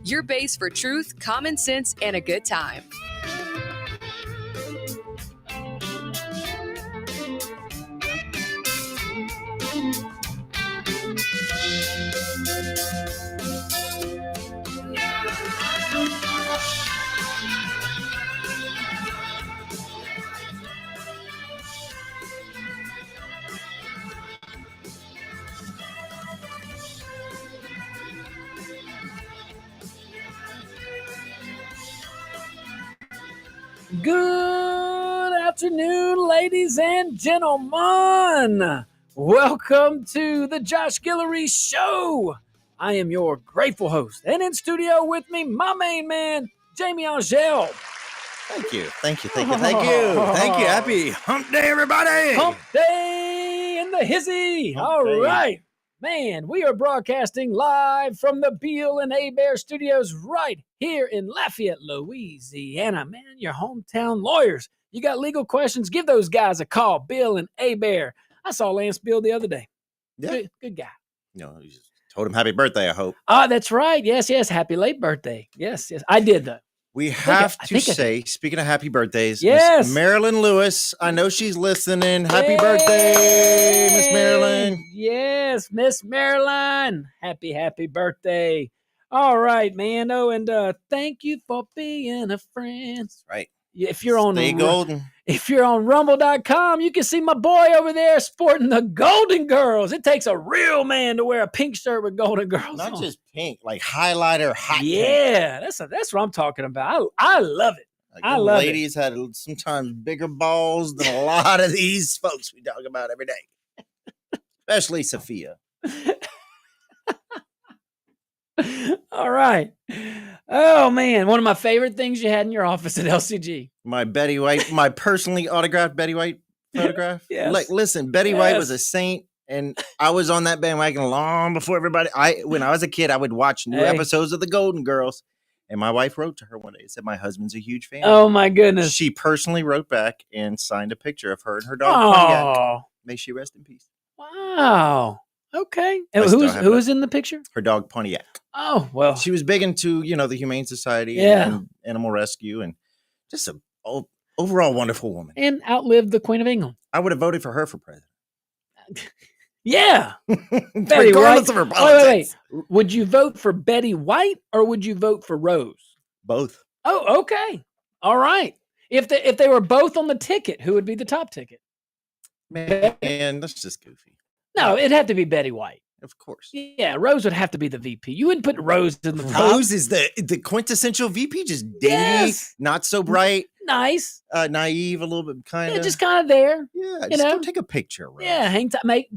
your base for truth, common sense, and a good time. Good afternoon, ladies and gentlemen. Welcome to the Josh Guillory Show. I am your grateful host, and in studio with me, my main man, Jamie Angel. Thank you. Happy hump day, everybody. Hump day in the hizzy. All right. Man, we are broadcasting live from the Beal and Abear Studios right here in Lafayette, Louisiana. Man, your hometown lawyers. You got legal questions? Give those guys a call, Bill and Abear. I saw Lance Bill the other day. Yeah. Good guy. You just told him happy birthday, I hope. That's right. Yes. Happy late birthday. Yes. I did, though. We have to say, speaking of happy birthdays, yes, Miss Marilyn Lewis, I know she's listening. Happy birthday, Miss Marilyn. Yes, Miss Marilyn. Happy birthday. All right, man. Oh, and thank you for being a friend. That's right. If you're on Stay golden. If you're on rumble.com, you can see my boy over there sporting the Golden Girls. It takes a real man to wear a pink shirt with Golden Girls. Not just pink, like highlighter, hot pink. Yeah, that's what I'm talking about. I love it. Like I love ladies had sometimes bigger balls than a lot of these folks we talk about every day. Especially Sophia. All right. Oh, man. One of my favorite things you had in your office at LCG. My Betty White, my personally autographed Betty White photograph. Yes. Like, listen, Betty White was a saint, and I was on that bandwagon long before everybody. When I was a kid, I would watch new episodes of The Golden Girls, and my wife wrote to her one day and said, my husband's a huge fan. Oh, my goodness. She personally wrote back and signed a picture of her and her dog, Pontiac. May she rest in peace. Wow. Okay. And who was in the picture? Her dog, Pontiac. Oh, well. She was big into, the Humane Society and animal rescue, and just an overall wonderful woman. And outlived the Queen of England. I would have voted for her for president. Yeah. Betty White. Of her politics. Wait. Would you vote for Betty White or would you vote for Rose? Both. Oh, okay. All right. If they were both on the ticket, who would be the top ticket? Man, that's just goofy. No, it'd have to be Betty White. Of course. Yeah, Rose would have to be the VP. You wouldn't put Rose in the top. Rose is the quintessential VP, just dingy, not so bright. Nice. Naive, a little bit kind of. Yeah, just kind of there. Yeah, just go take a picture, Rose. Yeah, hang tight.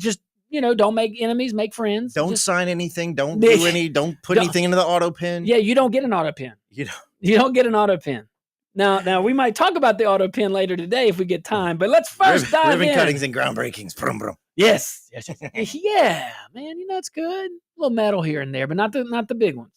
Don't make enemies, make friends. Don't sign anything. Don't put anything into the auto pen. Yeah, you don't get an auto pen. You don't get an auto pen. Now we might talk about the auto pen later today if we get time, but let's first dive in. Ribbon cuttings and groundbreakings. Brum, brum. Yes. Yeah, man, it's good. A little metal here and there, but not the big ones.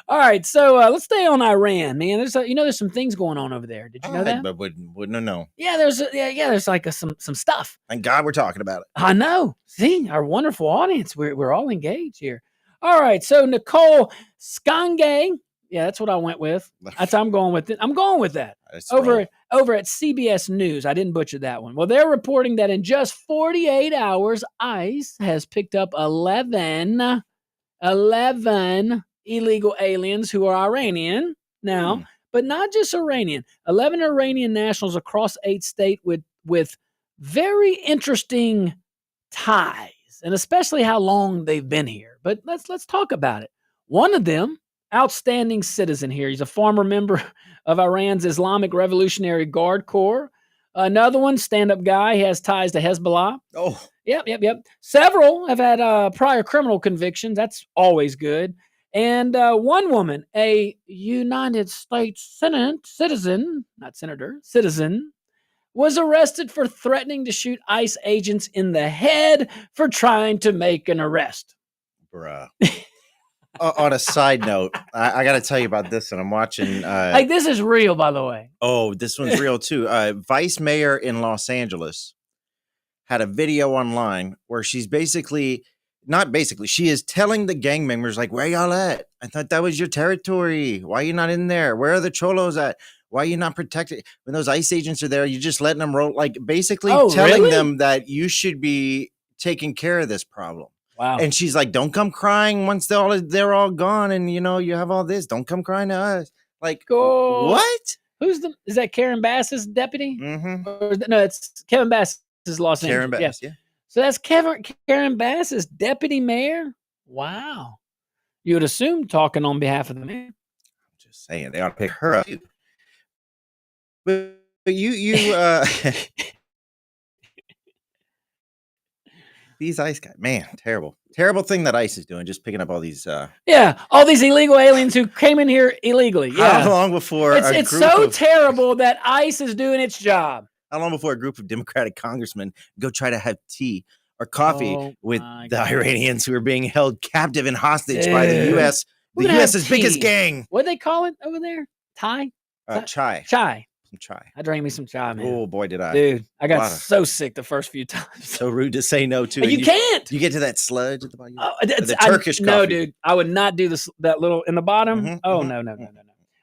All right, so let's stay on Iran, man. There's some things going on over there. Did you know that? But wouldn't know. Yeah, there's like some stuff. Thank God we're talking about it. I know. See, our wonderful audience, we're all engaged here. All right, so Nicole Skange. Yeah, that's what I went with. I'm going with it. I'm going with that. Over at CBS News. I didn't butcher that one. Well, they're reporting that in just 48 hours, ICE has picked up 11 illegal aliens who are Iranian now, but not just Iranian. 11 Iranian nationals across 8 states with very interesting ties, and especially how long they've been here. But let's talk about it. One of them, outstanding citizen here. He's a former member of Iran's Islamic Revolutionary Guard Corps. Another one, stand-up guy. He has ties to Hezbollah. Oh. Yep. Several have had prior criminal convictions. That's always good. And one woman, a United States citizen, was arrested for threatening to shoot ICE agents in the head for trying to make an arrest. Bruh. On a side note, I got to tell you about this, and I'm watching. This is real, by the way. Oh, this one's real too. Vice mayor in Los Angeles had a video online where she's basically not basically, she is telling the gang members, like, where y'all at? I thought that was your territory. Why are you not in there? Where are the cholos at? Why are you not protected? When those ICE agents are there, you're just letting them roll, like basically telling them that you should be taking care of this problem. Wow. And she's like, don't come crying once they're all gone and, you know, you have all this. Don't come crying to us. Like, what? Is that Karen Bass's deputy? Mm-hmm. No, it's Kevin Bass's Los Angeles. Karen Bass, yeah. So that's Karen Bass's deputy mayor? Wow. You would assume talking on behalf of the mayor. I'm just saying, they ought to pick her up. But you these ICE guys, man, terrible thing that ICE is doing, just picking up all these all these illegal aliens who came in here illegally. Yeah. How long before it's so terrible that ICE is doing its job? How long before a group of Democratic congressmen go try to have tea or coffee with the Iranians who are being held captive and hostage by the U.S. The U.S.'s biggest gang. What do they call it over there? Thai? Chai. Some chai. I drank me some chai, man. Oh boy, did I! Dude, I got so sick the first few times. So rude to say no to. You can't. You get to that sludge at the bottom. The Turkish coffee. No, dude, I would not do this. That little in the bottom. No.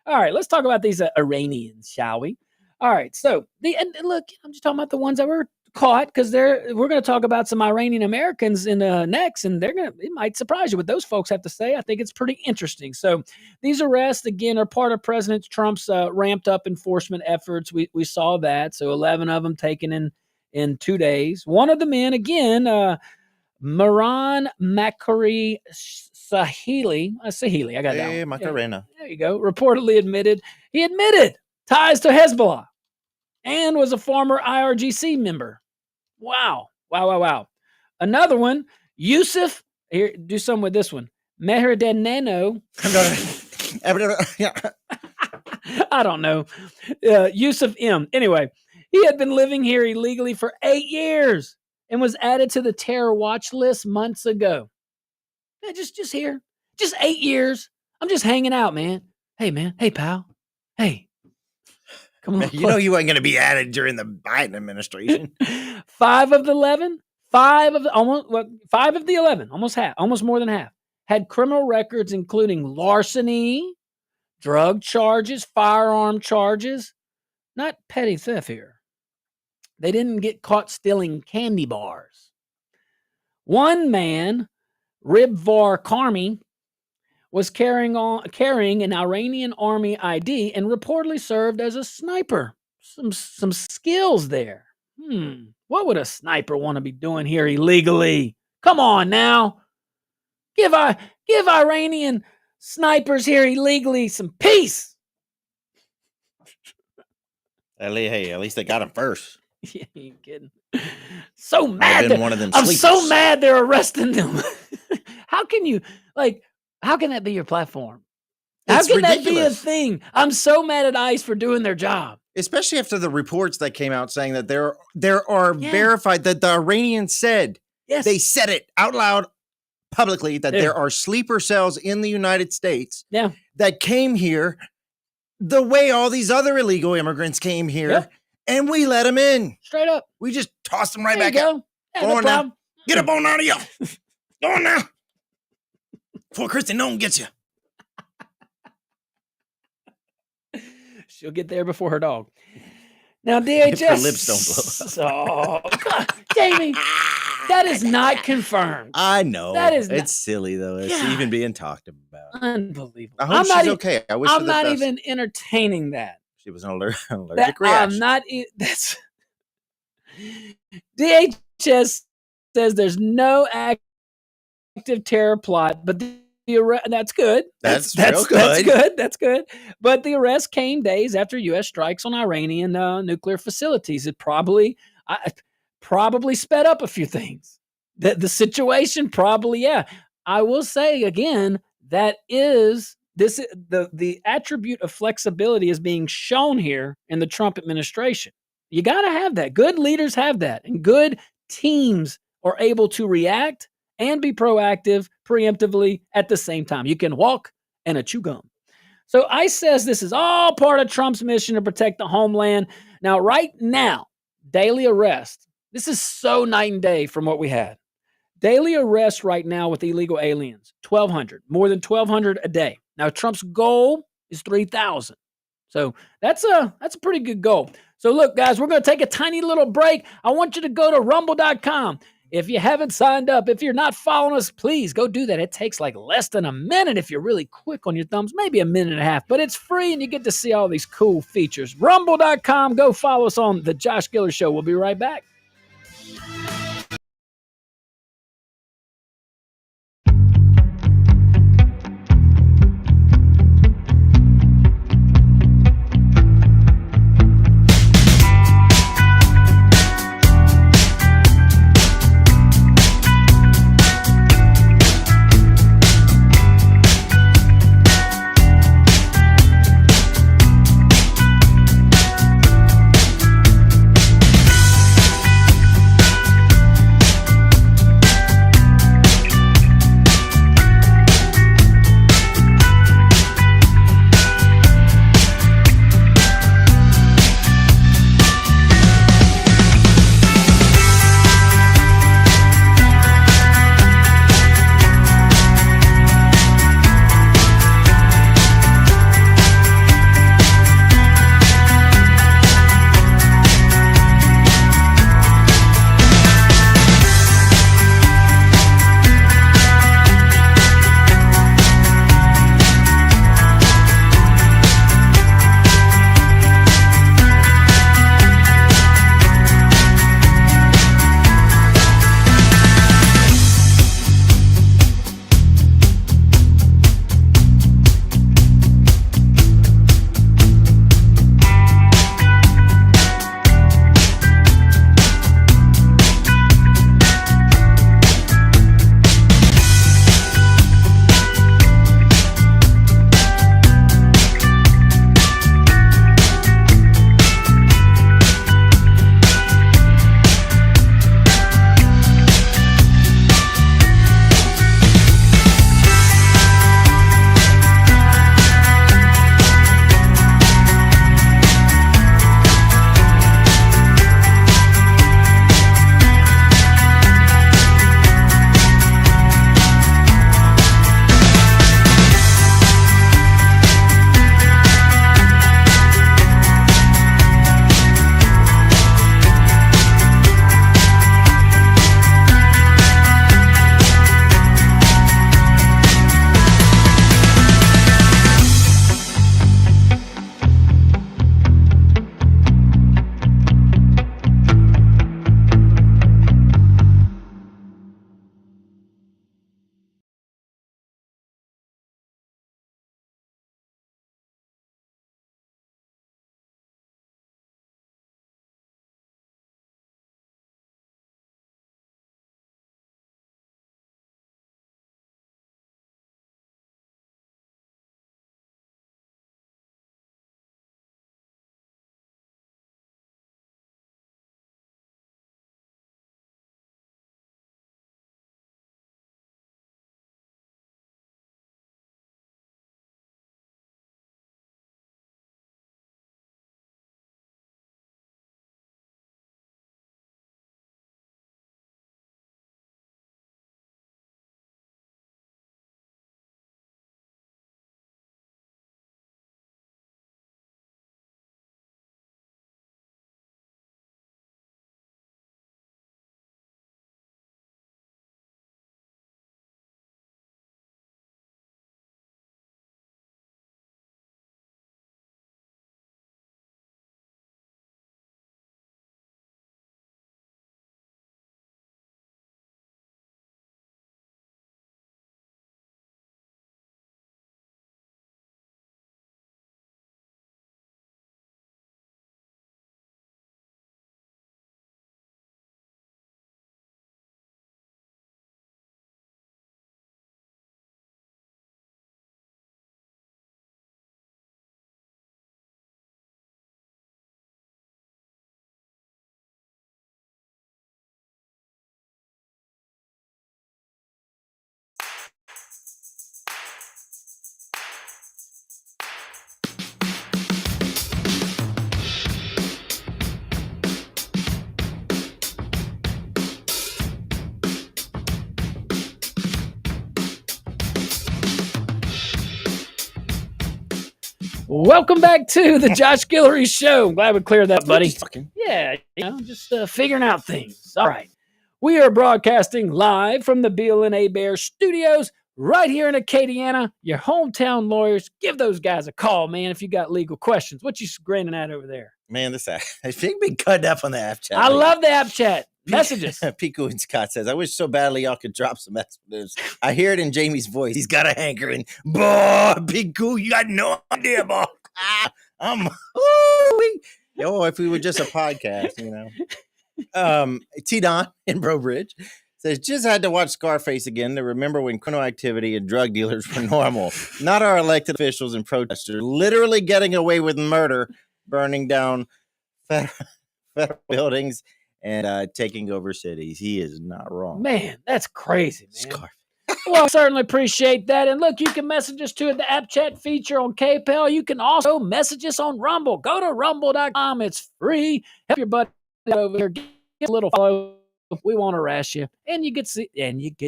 All right, let's talk about these Iranians, shall we? All right, so look, I'm just talking about the ones that were caught because we're going to talk about some Iranian Americans in next, and it might surprise you what those folks have to say. I think it's pretty interesting. So these arrests again are part of President Trump's ramped up enforcement efforts. We saw that. So 11 of them taken in 2 days. One of the men again, Miran Makari Sahili. I got that. Hey, Macarena. There you go. Reportedly admitted ties to Hezbollah and was a former IRGC member. Wow. Another one, Yusuf, here, do something with this one. Mehrdadneno. I don't know. Yusuf M. Anyway, he had been living here illegally for 8 years and was added to the terror watch list months ago. Yeah, just here. Just 8 years. I'm just hanging out, man. Hey, man. Hey, pal. Hey. Come on. You know you weren't going to be added during the Biden administration. 5 of the 11, almost more than half, had criminal records including larceny, drug charges, firearm charges, not petty theft here. They didn't get caught stealing candy bars. One man, Ribvar Karmi, was carrying an Iranian army ID and reportedly served as a sniper. Some skills there. What would a sniper want to be doing here illegally? Come on now. Give Iranian snipers here illegally some peace. At least they got him first. Yeah, you kidding? So mad. I'm so mad they're arresting them. How can that be your platform? How can that be a thing? I'm so mad at ICE for doing their job. Especially after the reports that came out saying that there are verified that the Iranians said, they said it out loud publicly, that there are sleeper cells in the United States that came here the way all these other illegal immigrants came here, and we let them in. Straight up. We just tossed them right back out. Go on now. Get up on out of you. Go on now. Before Kristen Nolan gets you. She'll get there before her dog. Now, DHS. If her lips don't blow up. Oh, God, Jamie, that is not confirmed. I know. It's silly, though. It's even being talked about. Unbelievable. I hope she's okay. I wish I'm not even entertaining that. She was an allergic reaction. I'm not. That's DHS says there's no active terror plot, but that's good. That's good. That's good. But the arrest came days after U.S. strikes on Iranian nuclear facilities. It probably sped up a few things. The situation probably, I will say again, that is the attribute of flexibility is being shown here in the Trump administration. You got to have that. Good leaders have that, and good teams are able to react and be proactive preemptively at the same time. You can walk and chew gum. So ICE says this is all part of Trump's mission to protect the homeland. Now, right now, daily arrest. This is so night and day from what we had. Daily arrests right now with illegal aliens, 1,200, more than 1,200 a day. Now, Trump's goal is 3,000. So that's a pretty good goal. So look, guys, we're going to take a tiny little break. I want you to go to rumble.com. If you haven't signed up, if you're not following us, please go do that. It takes like less than a minute if you're really quick on your thumbs, maybe a minute and a half, but it's free and you get to see all these cool features. Rumble.com. Go follow us on The Josh Guillory Show. We'll be right back. Welcome back to the Josh Guillory Show. I'm glad we cleared that, buddy. Yeah, just figuring out things. All right. We are broadcasting live from the Beal and Bear studios right here in Acadiana. Your hometown lawyers, give those guys a call, man, if you got legal questions. What you grinning at over there? Man, I think we cut up on the app chat. I love the app chat. Messages. Pico and Scott says, I wish so badly y'all could drop some expletives. I hear it in Jamie's voice. He's got a hankering. Boy, Pico, you got no idea, boy. If we were just a podcast, T-Don in Bro Bridge says, just had to watch Scarface again to remember when criminal activity and drug dealers were normal. Not our elected officials and protesters literally getting away with murder, burning down federal buildings, and taking over cities. He is not wrong. Man, that's crazy, man. Well, I certainly appreciate that. And look, you can message us too at the app chat feature on KPEL. You can also message us on Rumble. Go to rumble.com. It's free. Help your buddy over here. Get a little follow. We won't harass you. And you get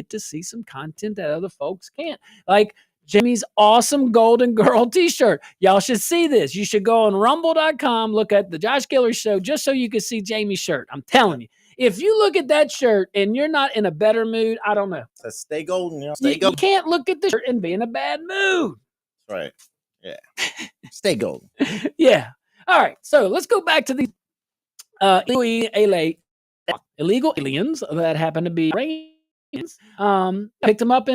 to see some content that other folks can't. Like Jamie's awesome Golden Girl t-shirt. Y'all should see this. You should go on rumble.com, look at the Josh Guillory Show just so you can see Jamie's shirt. I'm telling you. If you look at that shirt and you're not in a better mood, I don't know. So stay golden. You can't look at the shirt and be in a bad mood. Right. Yeah. Stay golden. Yeah. All right. So let's go back to the illegal aliens that happen to be Iranians. Picked them up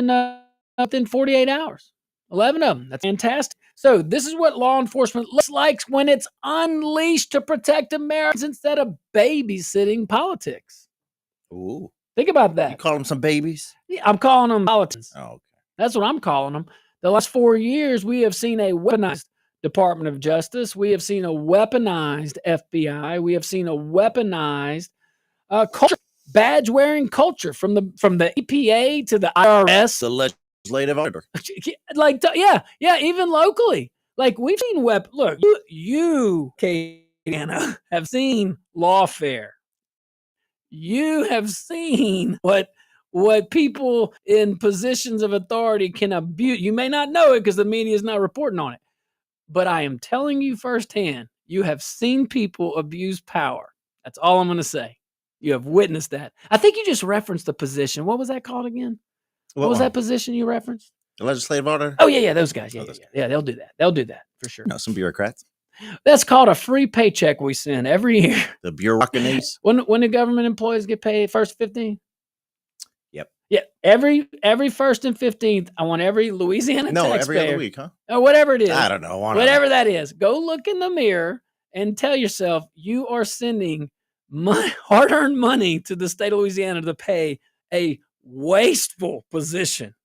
within 48 hours. 11 of them. That's fantastic. So this is what law enforcement looks like when it's unleashed to protect Americans instead of babysitting politics. Ooh. Think about that. You call them some babies? Yeah, I'm calling them politics. Oh, okay. That's what I'm calling them. The last 4 years, we have seen a weaponized Department of Justice. We have seen a weaponized FBI. We have seen a weaponized culture, badge-wearing culture from the EPA to the IRS. The legislative order. Even locally. Like, we've seen look, you Kayana, have seen lawfare. You have seen what people in positions of authority can abuse. You may not know it because the media is not reporting on it. But I am telling you firsthand, you have seen people abuse power. That's all I'm going to say. You have witnessed that. I think you just referenced the position. What was that called again? What was that position you referenced? The legislative order? Oh, yeah, those guys. Yeah, they'll do that. They'll do that for sure. No, some bureaucrats. That's called a free paycheck we send every year. The bureaucracies. When the government employees get paid first 15th? Yep. Yeah, every 1st and 15th, I want every Louisiana taxpayer. Every other week, huh? Or whatever it is. I don't know. Whatever that is. Go look in the mirror and tell yourself you are sending hard-earned money to the state of Louisiana to pay a wasteful position,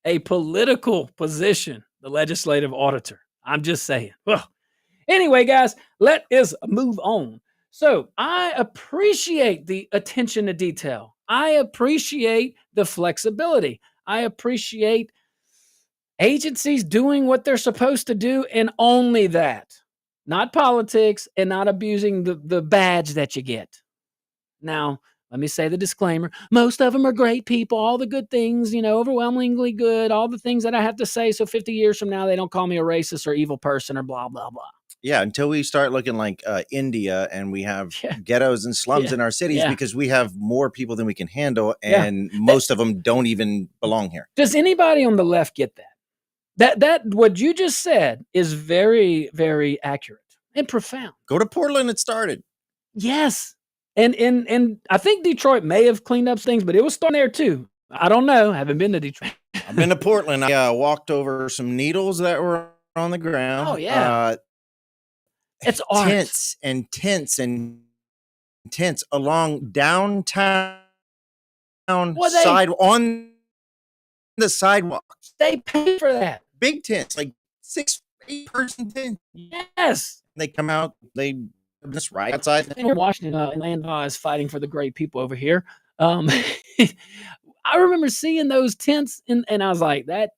a political position, the legislative auditor. I'm just saying. Well, anyway, guys, let us move on. So I appreciate the attention to detail. I appreciate the flexibility. I appreciate agencies doing what they're supposed to do, and only that. Not politics and not abusing the badge that you get. Now, let me say the disclaimer. Most of them are great people, all the good things, overwhelmingly good, all the things that I have to say. So 50 years from now, they don't call me a racist or evil person or blah, blah, blah. Yeah, until we start looking like India and we have ghettos and slums in our cities because we have more people than we can handle, and most of them don't even belong here. Does anybody on the left get that? That what you just said is very, very accurate and profound. Go to Portland, it started. Yes. And I think Detroit may have cleaned up things, but it was starting there too. I don't know. I haven't been to Detroit. I've been to Portland. I walked over some needles that were on the ground. Oh, yeah. It's art. Tents along downtown on the sidewalks. They pay for that. Big tents, like 6-8 person tents. Yes. They come out, they just right outside. And Washington and Landau is fighting for the great people over here. I remember seeing those tents and I was like, that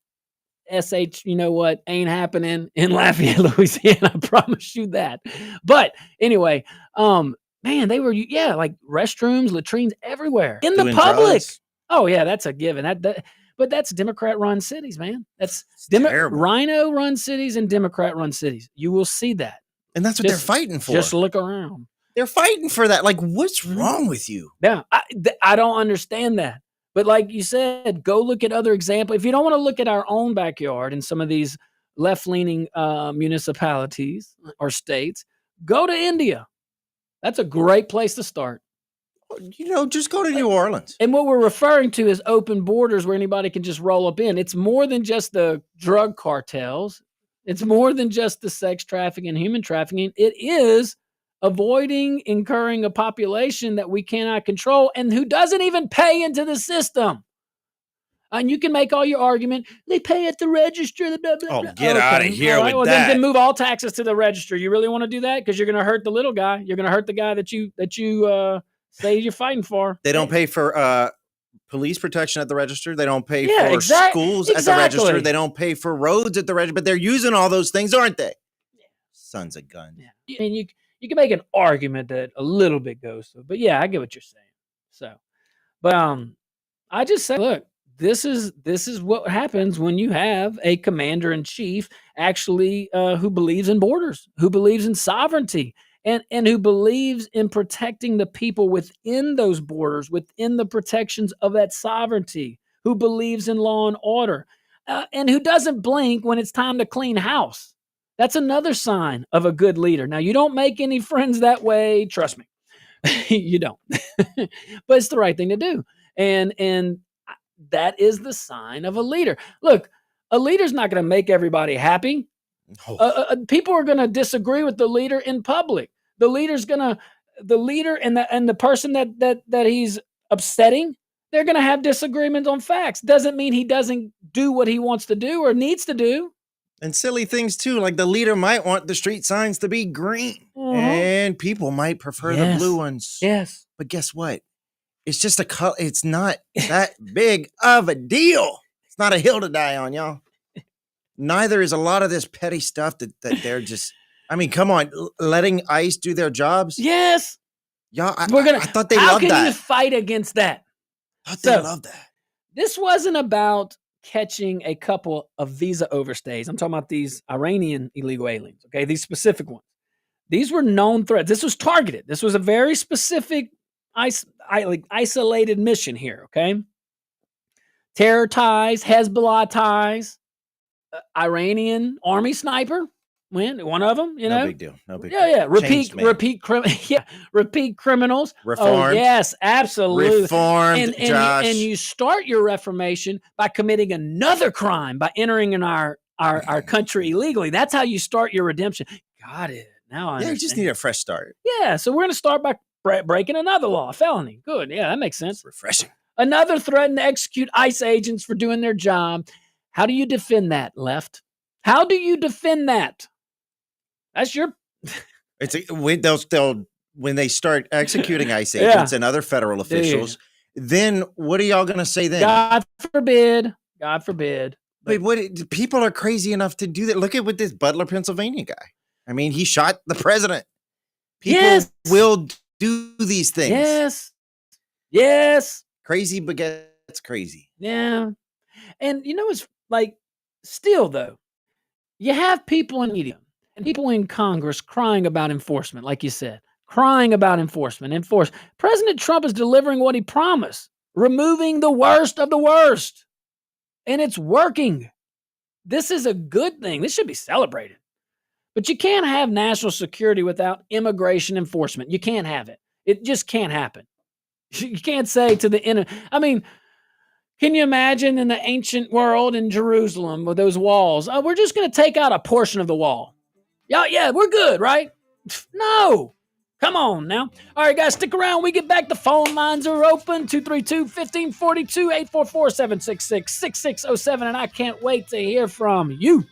SH, you know what, ain't happening in Lafayette, Louisiana. I promise you that. But anyway, man, they were, like restrooms, latrines everywhere in the public. Drugs. Oh yeah, that's a given. But but that's Democrat-run cities, man. That's Rhino-run cities and Democrat-run cities. You will see that. And that's what they're fighting for. Just look around. They're fighting for that. Like, what's wrong with you? Yeah, I don't understand that. But like you said, go look at other examples. If you don't want to look at our own backyard in some of these left-leaning municipalities or states, go to India. That's a great place to start. Just go to New Orleans. And what we're referring to is open borders where anybody can just roll up in. It's more than just the drug cartels. It's more than just the sex trafficking and human trafficking. It is avoiding incurring a population that we cannot control and who doesn't even pay into the system. And you can make all your argument. They pay at the register. Blah, blah, blah. Get out of here with that. Then move all taxes to the register. You really want to do that? Because you're going to hurt the little guy. You're going to hurt the guy that you say you're fighting for. They don't pay for police protection at the register. They don't pay for schools at the register. They don't pay for roads at the register. But they're using all those things, aren't they? Yeah. Sons of guns. Yeah. And you can make an argument that a little bit goes to, but yeah, I get what you're saying. So, but I just say, look, this is what happens when you have a commander in chief actually who believes in borders, who believes in sovereignty, and who believes in protecting the people within those borders, within the protections of that sovereignty, who believes in law and order, and who doesn't blink when it's time to clean house. That's another sign of a good leader. Now, you don't make any friends that way. Trust me, you don't. But it's the right thing to do. And that is the sign of a leader. Look, a leader's not going to make everybody happy. People are going to disagree with the leader in public. The leader and the person that he's upsetting, they're going to have disagreements on facts. Doesn't mean he doesn't do what he wants to do or needs to do. And silly things too, like the leader might want the street signs to be green, and people might prefer the blue ones. Yes, but guess what? It's just a color. It's not that big of a deal. It's not a hill to die on, y'all. Neither is a lot of this petty stuff that they're just. I mean, come on, letting ICE do their jobs. Yes, y'all. I thought they loved that. How can you fight against that? I thought they loved that. This wasn't about catching a couple of visa overstays. I'm talking about these Iranian illegal aliens, okay? These specific ones. These were known threats. This was targeted. This was a very specific isolated mission here, okay? Terror ties, Hezbollah ties, Iranian army sniper, one of them, No big deal. No big deal. Yeah. Repeat criminals. Reformed. Oh, yes, absolutely. Reformed, Josh. And you start your reformation by committing another crime, by entering in our country illegally. That's how you start your redemption. Got it. Now I understand. You just need a fresh start. Yeah, so we're going to start by breaking another law, felony. Good. Yeah, that makes sense. It's refreshing. Another threat to execute ICE agents for doing their job. How do you defend that, left? How do you defend that? That's your. When they start executing ICE agents and other federal officials, then what are y'all going to say then? God forbid. God forbid. But people are crazy enough to do that. Look at what this Butler, Pennsylvania guy. I mean, he shot the president. People will do these things. Yes. Crazy begets crazy. Yeah. And it's like, still though, you have people in media and people in Congress crying about enforcement, like you said, crying about enforcement. President Trump is delivering what he promised, removing the worst of the worst. And it's working. This is a good thing. This should be celebrated. But you can't have national security without immigration enforcement. You can't have it. It just can't happen. You can't say to the enemy. I mean, can you imagine in the ancient world in Jerusalem with those walls? Oh, we're just going to take out a portion of the wall. Yeah, we're good, right? No. Come on now. All right, guys, stick around. We get back. The phone lines are open. 232-1542, 844-766-6607. And I can't wait to hear from you.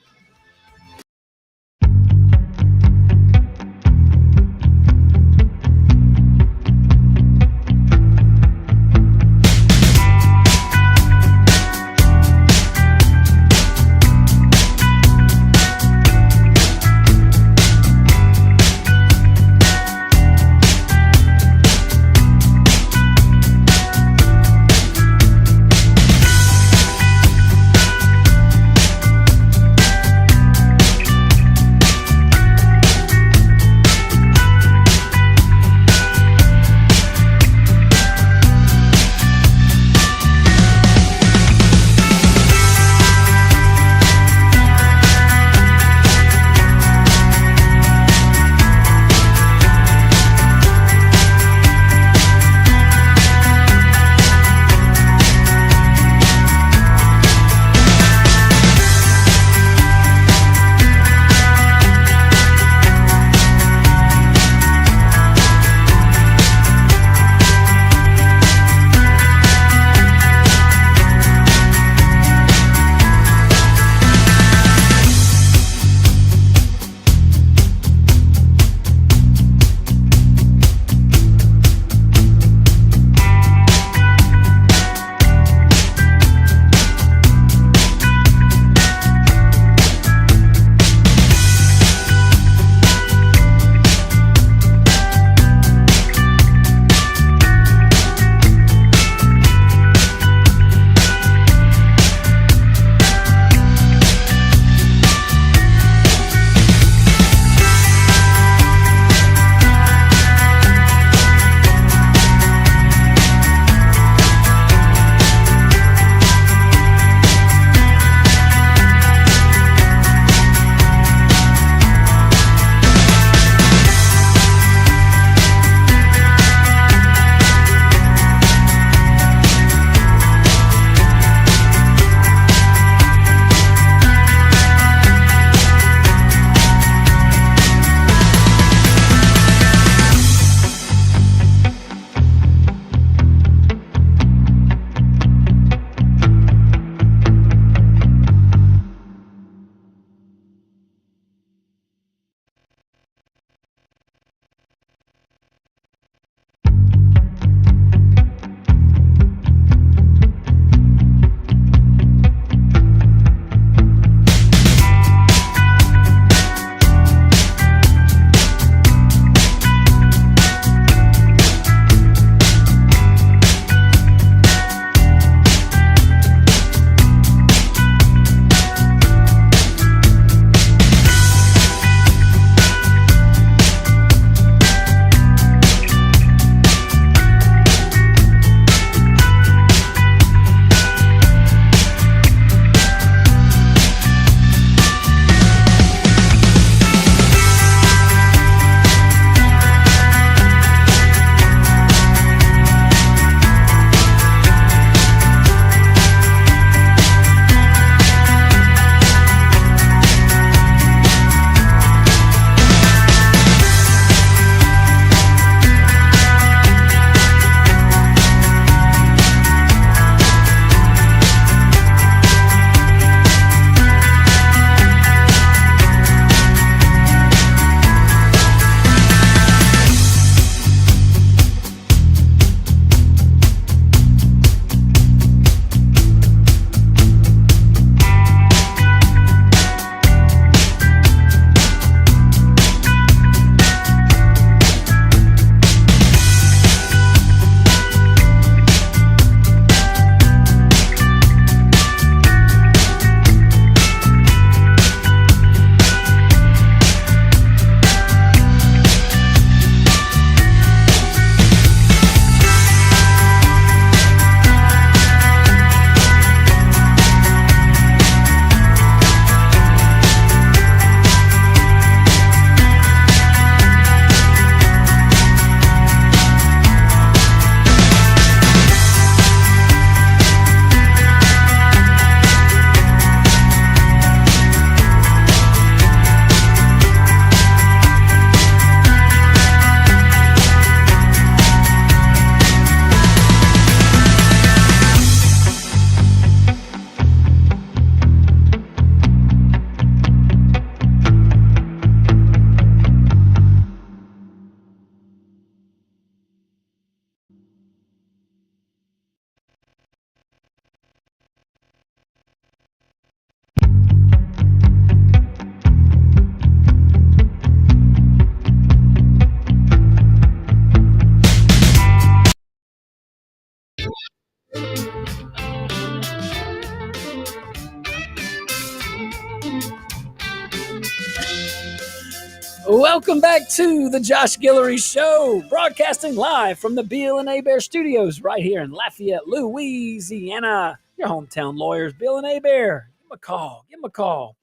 Welcome back to the Josh Guillory Show, broadcasting live from the Bill and Abear Studios right here in Lafayette, Louisiana. Your hometown lawyers, Bill and Abear. Give them a call. Give them a call.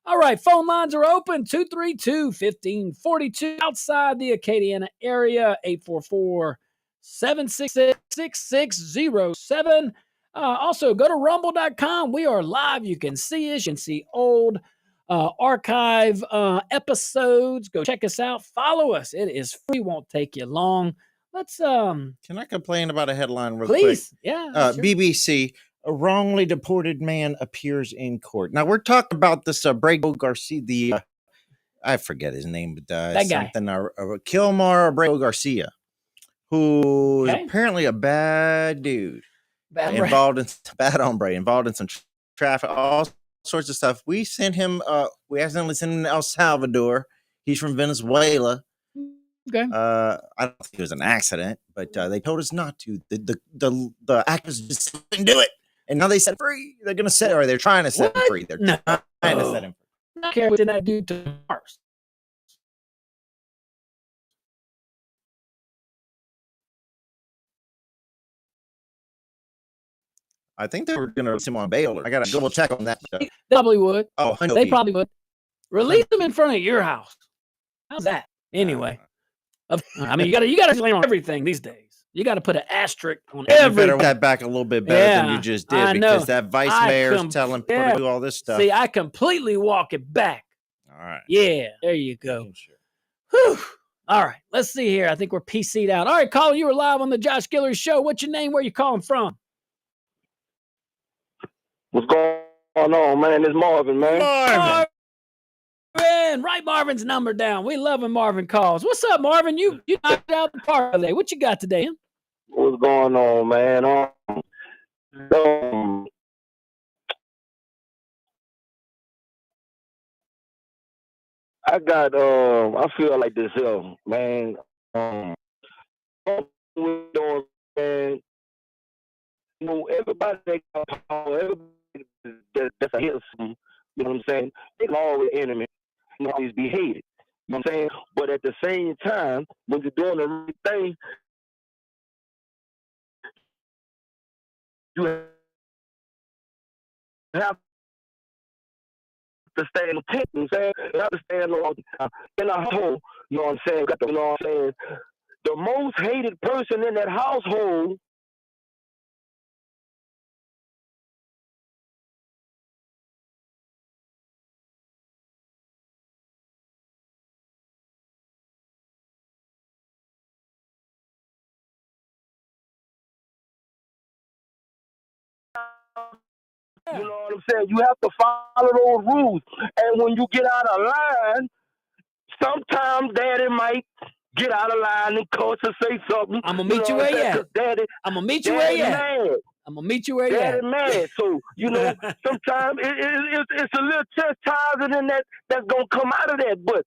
All right, phone lines are open, 232-1542, outside the Acadiana area, 844-766-6607. Also, go to rumble.com. We are live. You can see us. You can see old archive episodes. Go check us out. Follow us. It is free. Won't take you long. Let's Can I complain about a headline real please quick? Yeah, sure. BBC, a wrongly deported man appears in court. Now we're talking about this Abrego Garcia, I forget his name, but that guy, something Kilmar Abrego Garcia, who is apparently a bad dude, involved in some traffic, all sorts of stuff. We sent him. We accidentally sent him to El Salvador. He's from Venezuela. Okay. I don't think it was an accident, but they told us not to. The actors just didn't do it, and now they set free. They're going to set, or they're trying to set him free. They're trying to set him free. I care what that dude to Mars. I think they were going to release him on bail. I got to double check on that. They probably would. Oh, they probably would. Release them in front of your house. How's that? Anyway, I mean, you got to claim on everything these days. You got to put an asterisk on everything. You better that back a little bit better than you just did, because that vice mayor's telling people to do all this stuff. See, I completely walk it back. All right. Yeah, there you go. Sure. Whew. All right, let's see here. I think we're PC'd out. All right, caller, you were live on the Josh Guillory Show. What's your name? Where you calling from? What's going on, man? It's Marvin, man. Marvin, write Marvin's number down. We love when Marvin calls. What's up, Marvin? You knocked out the park today. What you got today? What's going on, man? I feel like this here, man. Everybody that got power, everybody that's a hit, you know what I'm saying? They can always enemy, always be hated. You know what I'm saying? But at the same time, when you're doing the right thing, you have to stand tent, you know what I'm saying? You have to stand on in a household, you know what I'm saying? You know what I'm saying? The most hated person in that household you know what I'm saying? You have to follow those rules. And when you get out of line, sometimes Daddy might get out of line and cuss or say something. I'm going to meet you where you at. I'm going to meet you where you at. I'm going to meet you where you at. Daddy mad. So, you know, sometimes it's a little chastising in that's going to come out of that. But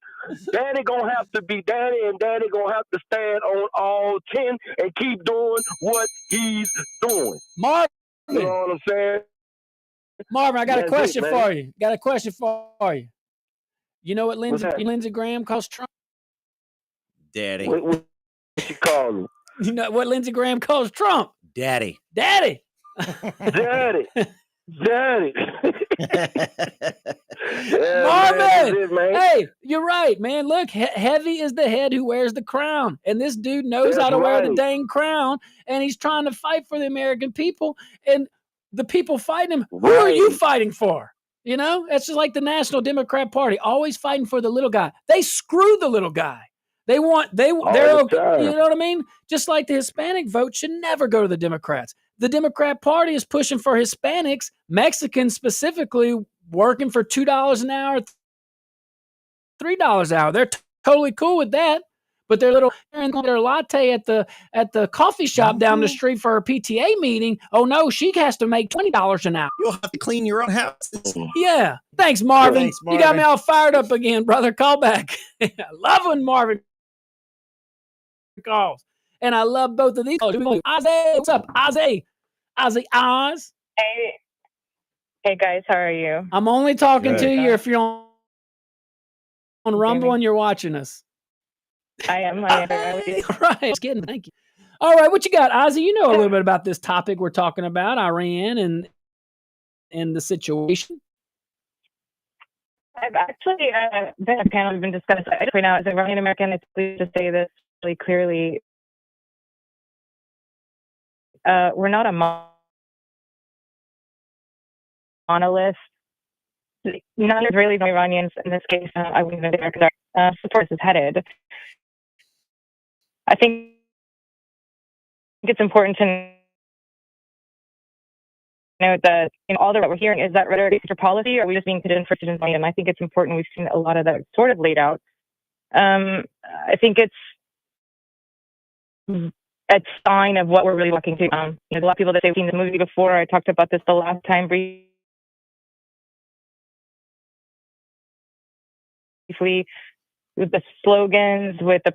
Daddy going to have to be Daddy, and Daddy going to have to stand on all 10 and keep doing what he's doing. Marvin. You know what I'm saying? Marvin, I got a question for you. You know what Lindsey Graham calls Trump? Daddy. What she call him? You know what Lindsey Graham calls Trump? Daddy. Daddy. Marvin, hey, you're right, man. Look, heavy is the head who wears the crown. And this dude knows how to wear the dang crown. And he's trying to fight for the American people. And the people fighting him, who are you fighting for? You know, it's just like the National Democrat Party, always fighting for the little guy. They screw the little guy. They're okay. You know what I mean? Just like the Hispanic vote should never go to the Democrats. The Democrat Party is pushing for Hispanics, Mexicans specifically, working for $2 an hour, $3 an hour. They're totally cool with that. But their latte at the coffee shop down the street for her PTA meeting. Oh no, she has to make $20 an hour. You'll have to clean your own house. Yeah. Thanks, Marvin. You got me all fired up again, brother. Call back. I love when Marvin calls. And I love both of these. Ozzy, what's up? Ozzy, Oz. Hey guys, how are you? I'm only talking to you if you're on Rumble and you're watching us. I am. Right. Just kidding. Thank you. All right. What you got, Ozzy? You know a little bit about this topic we're talking about, Iran and the situation. I've actually been a panel we've been discussing right now. As an Iranian American, it's pleased to say this really clearly. We're not a monolith. None Israelis nor Iranians, in this case, I wouldn't even say because support is headed. I think it's important to note that all that we're hearing is that rhetoric for policy, or are we just being put in for students? And I think it's important. We've seen a lot of that sort of laid out. I think it's a sign of what we're really looking to. There's a lot of people that say we've seen this movie before. I talked about this the last time briefly with the slogans, with the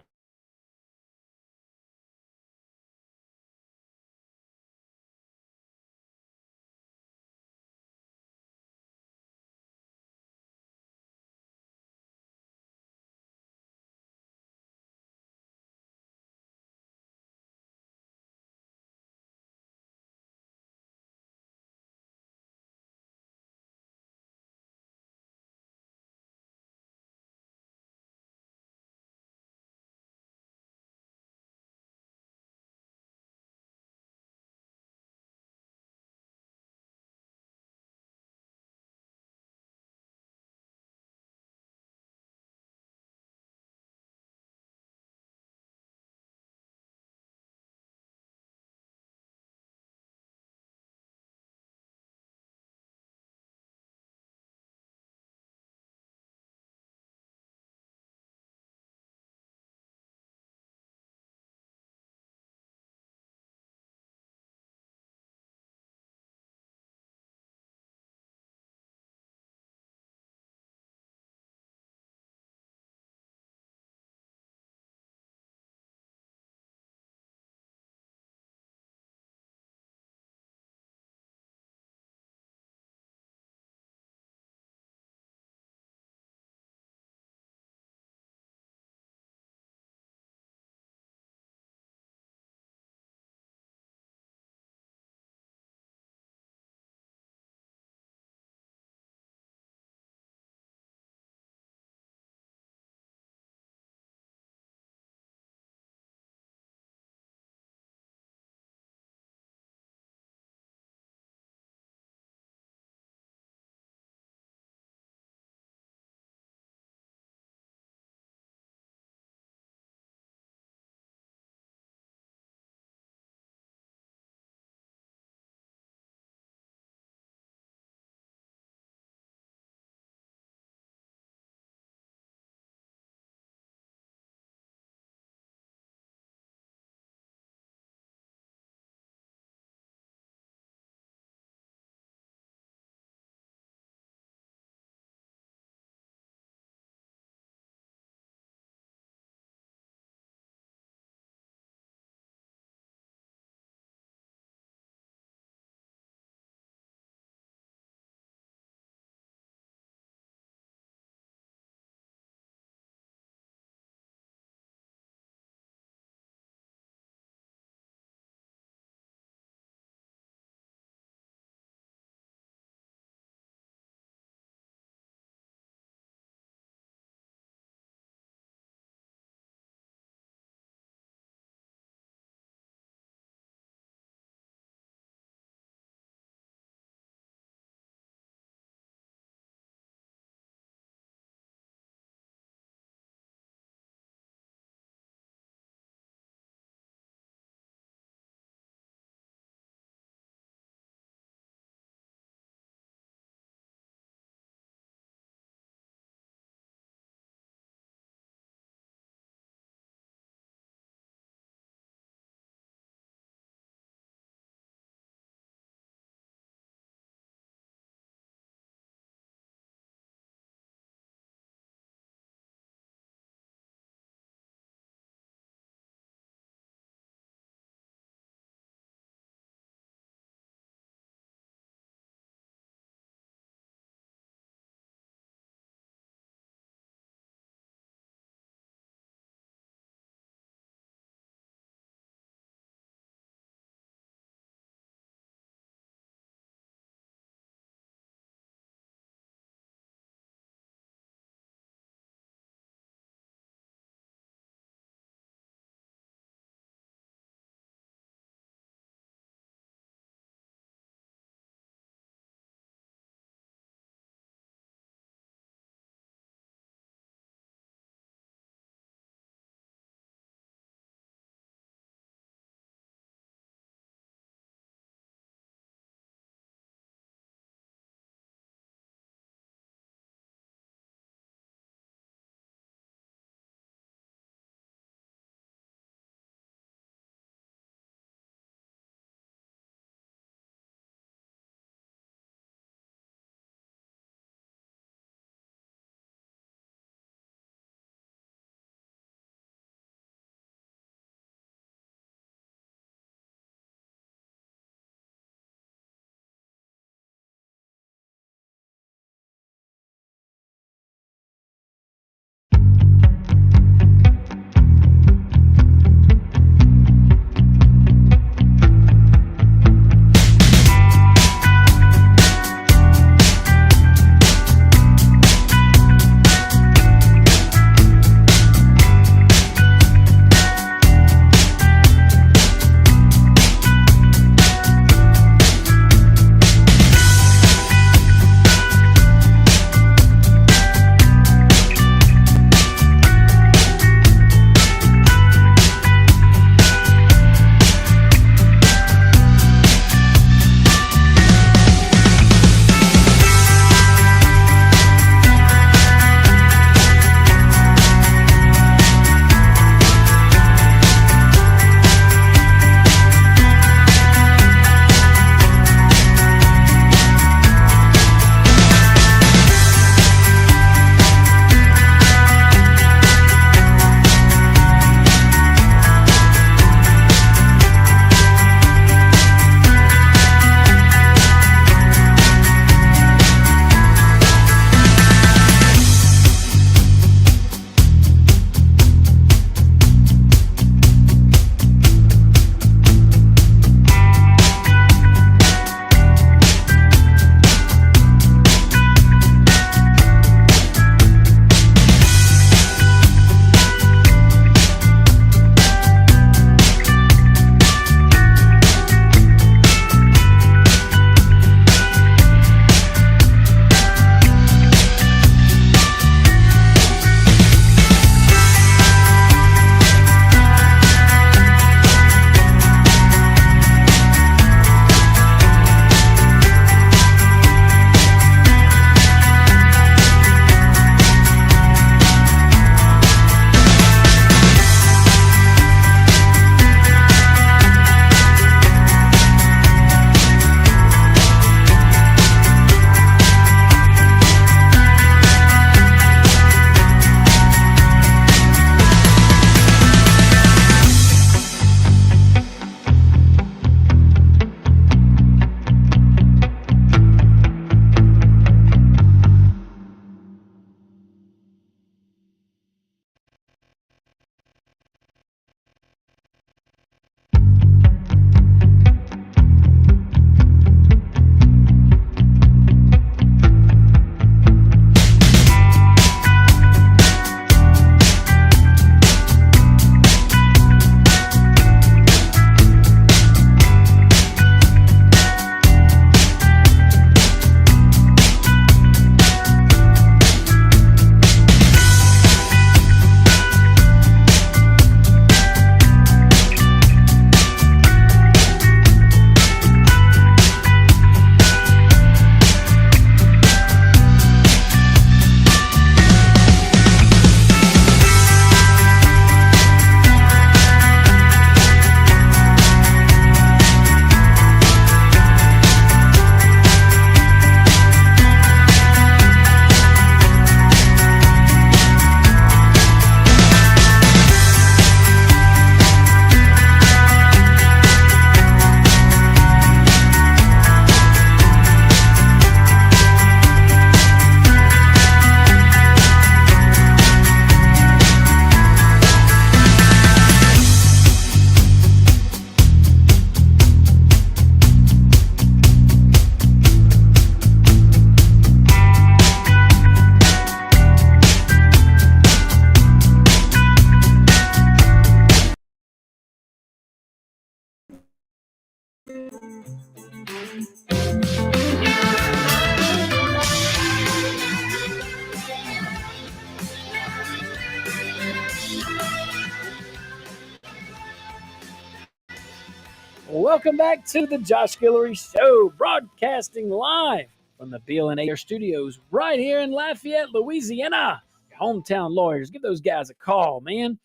Welcome back to the Josh Guillory Show, broadcasting live from the BLN Studios right here in Lafayette, Louisiana. Hometown lawyers, give those guys a call, man.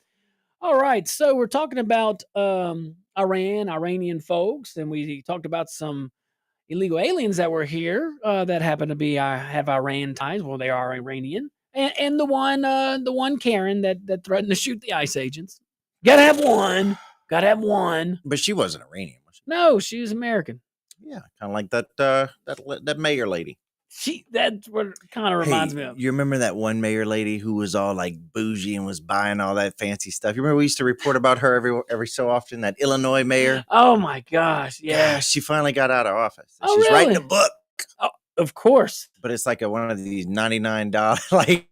All right, so we're talking about Iranian folks, and we talked about some illegal aliens that were here that happen to be have Iran ties. Well, they are Iranian, and the one Karen that threatened to shoot the ICE agents. Gotta have one. But she wasn't Iranian, was she? No, she was American. Yeah, kind of like that mayor lady. That's what it kind of reminds me of. You remember that one mayor lady who was all like bougie and was buying all that fancy stuff? You remember we used to report about her every so often, that Illinois mayor? Oh my gosh, yeah. Gosh, she finally got out of office. Oh, She's really? writing a book. Oh, of course. But it's like one of these $99 like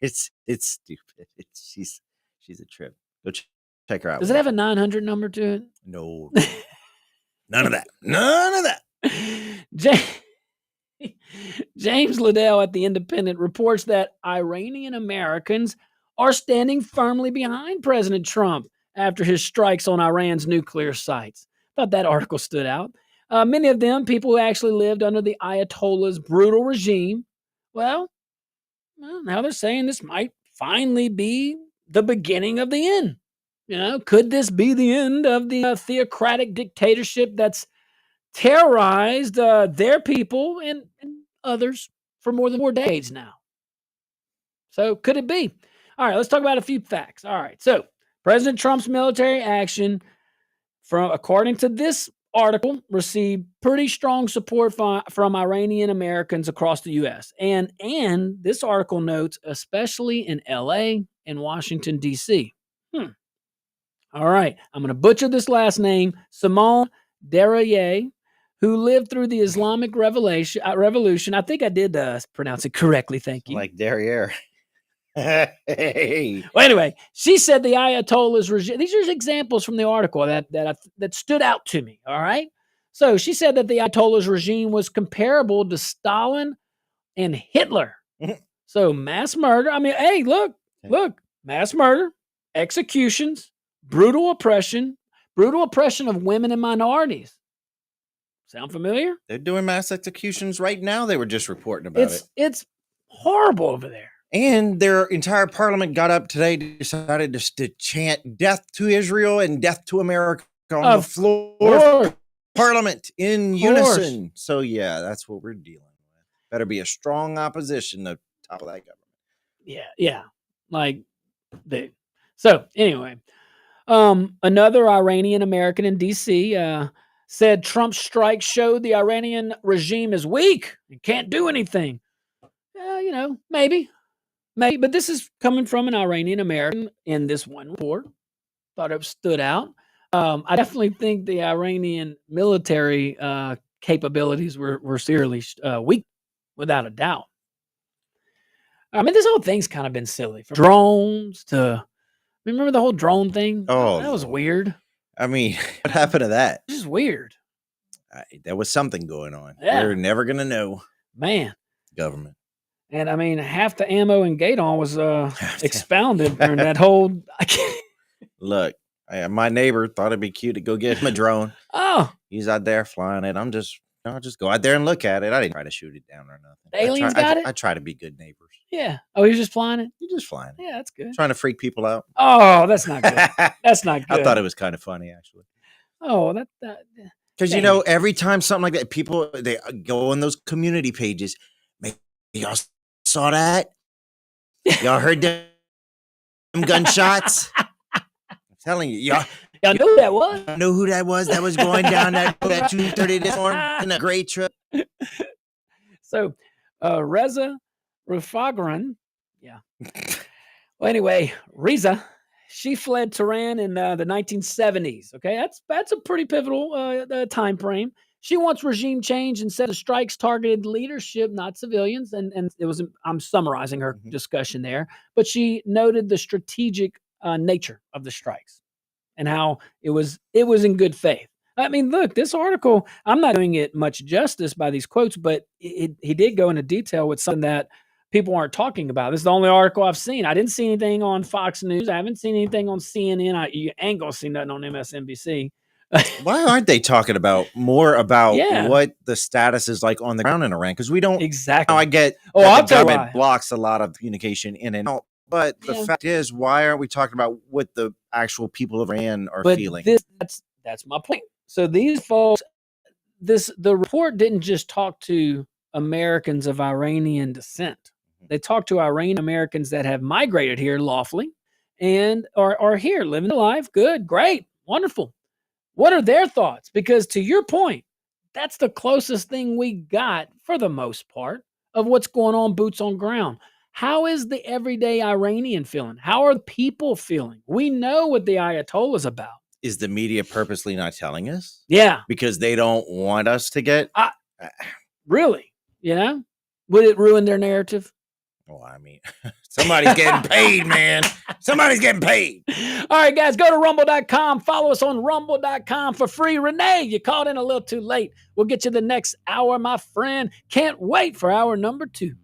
it's stupid. She's a trip. Go check her out. Does it have a 900 number to it? No. None of that. None of that. James Liddell at The Independent reports that Iranian Americans are standing firmly behind President Trump after his strikes on Iran's nuclear sites. Thought that article stood out. Many of them, people who actually lived under the Ayatollah's brutal regime. Well, now they're saying this might finally be the beginning of the end. Could this be the end of the theocratic dictatorship that's terrorized their people and others for more than 4 decades now? So could it be? All right, let's talk about a few facts. All right, so President Trump's military action, according to this article, received pretty strong support from Iranian Americans across the U.S. And this article notes, especially in L.A. and Washington, D.C. All right, I'm going to butcher this last name, Simone Deraye, who lived through the Islamic Revolution. I think I did pronounce it correctly. Thank you. Like derriere. Hey. Well, anyway, she said the Ayatollah's regime. These are examples from the article that stood out to me. All right, so she said that the Ayatollah's regime was comparable to Stalin and Hitler. So mass murder. I mean, hey, look, mass murder, executions, brutal oppression of women and minorities. Sound familiar? They're doing mass executions right now. They were just reporting about it. It's horrible over there. And their entire parliament got up today, decided to chant death to Israel and death to America on the floor of parliament in unison. So, yeah, that's what we're dealing with. Better be a strong opposition to topple that government. Yeah. So, anyway, another Iranian American in D.C. Said Trump's strike showed the Iranian regime is weak and can't do anything. Maybe. But this is coming from an Iranian American in this one report. Thought it stood out. I definitely think the Iranian military capabilities were seriously weak, without a doubt. I mean, this whole thing's kind of been silly. From drones to, remember the whole drone thing? Oh, that was weird. I mean, what happened to that? This is weird. There was something going on. Yeah. We're never going to know. Man. Government. And I mean, half the ammo in Gaydon was expounded during that whole. Look, my neighbor thought it'd be cute to go get him a drone. Oh. He's out there flying it. I'll just go out there and look at it. I didn't try to shoot it down or nothing. The aliens got it? I try to be good neighbors. Yeah. Oh, he's just flying it? You're just flying it. Yeah, that's good. Trying to freak people out. Oh, that's not good. That's not good. I thought it was kind of funny, actually. Oh, because every time something like that, people they go on those community pages. Y'all saw that? Y'all heard them gunshots? I'm telling you, y'all knew who that was. I know who that was. That was going down that 2:30 this morning in a great trip. So, Reza Rafagran, yeah. Well, anyway, Reza. She fled Tehran in the 1970s. Okay, that's a pretty pivotal time frame. She wants regime change and said the strikes targeted leadership, not civilians. And it was, I'm summarizing her discussion there, but she noted the strategic nature of the strikes and how it was in good faith. I mean, look, this article, I'm not doing it much justice by these quotes, but he did go into detail with something that people aren't talking about. This is the only article I've seen. I didn't see anything on Fox News. I haven't seen anything on CNN. You ain't gonna see nothing on MSNBC. Why aren't they talking more about Yeah. what the status is like on the ground in Iran? Because we don't. Exactly. Now I get I'll the tell you government why. blocks a lot of communication in and out. But the fact is, why aren't we talking about what the actual people of Iran are feeling? That's my point. So these folks, the report didn't just talk to Americans of Iranian descent. They talked to Iranian Americans that have migrated here lawfully and are here living their life. Good, great, wonderful. What are their thoughts? Because to your point, that's the closest thing we got, for the most part, of what's going on boots on ground. How is the everyday Iranian feeling? How are the people feeling? We know what the Ayatollah's about. Is the media purposely not telling us? Yeah. Because they don't want us to get... Really? You know? Would it ruin their narrative? Well, I mean, somebody's getting paid, man. Somebody's getting paid. All right, guys, go to rumble.com. Follow us on rumble.com for free. Renee, you called in a little too late. We'll get you the next hour, my friend. Can't wait for hour number 2.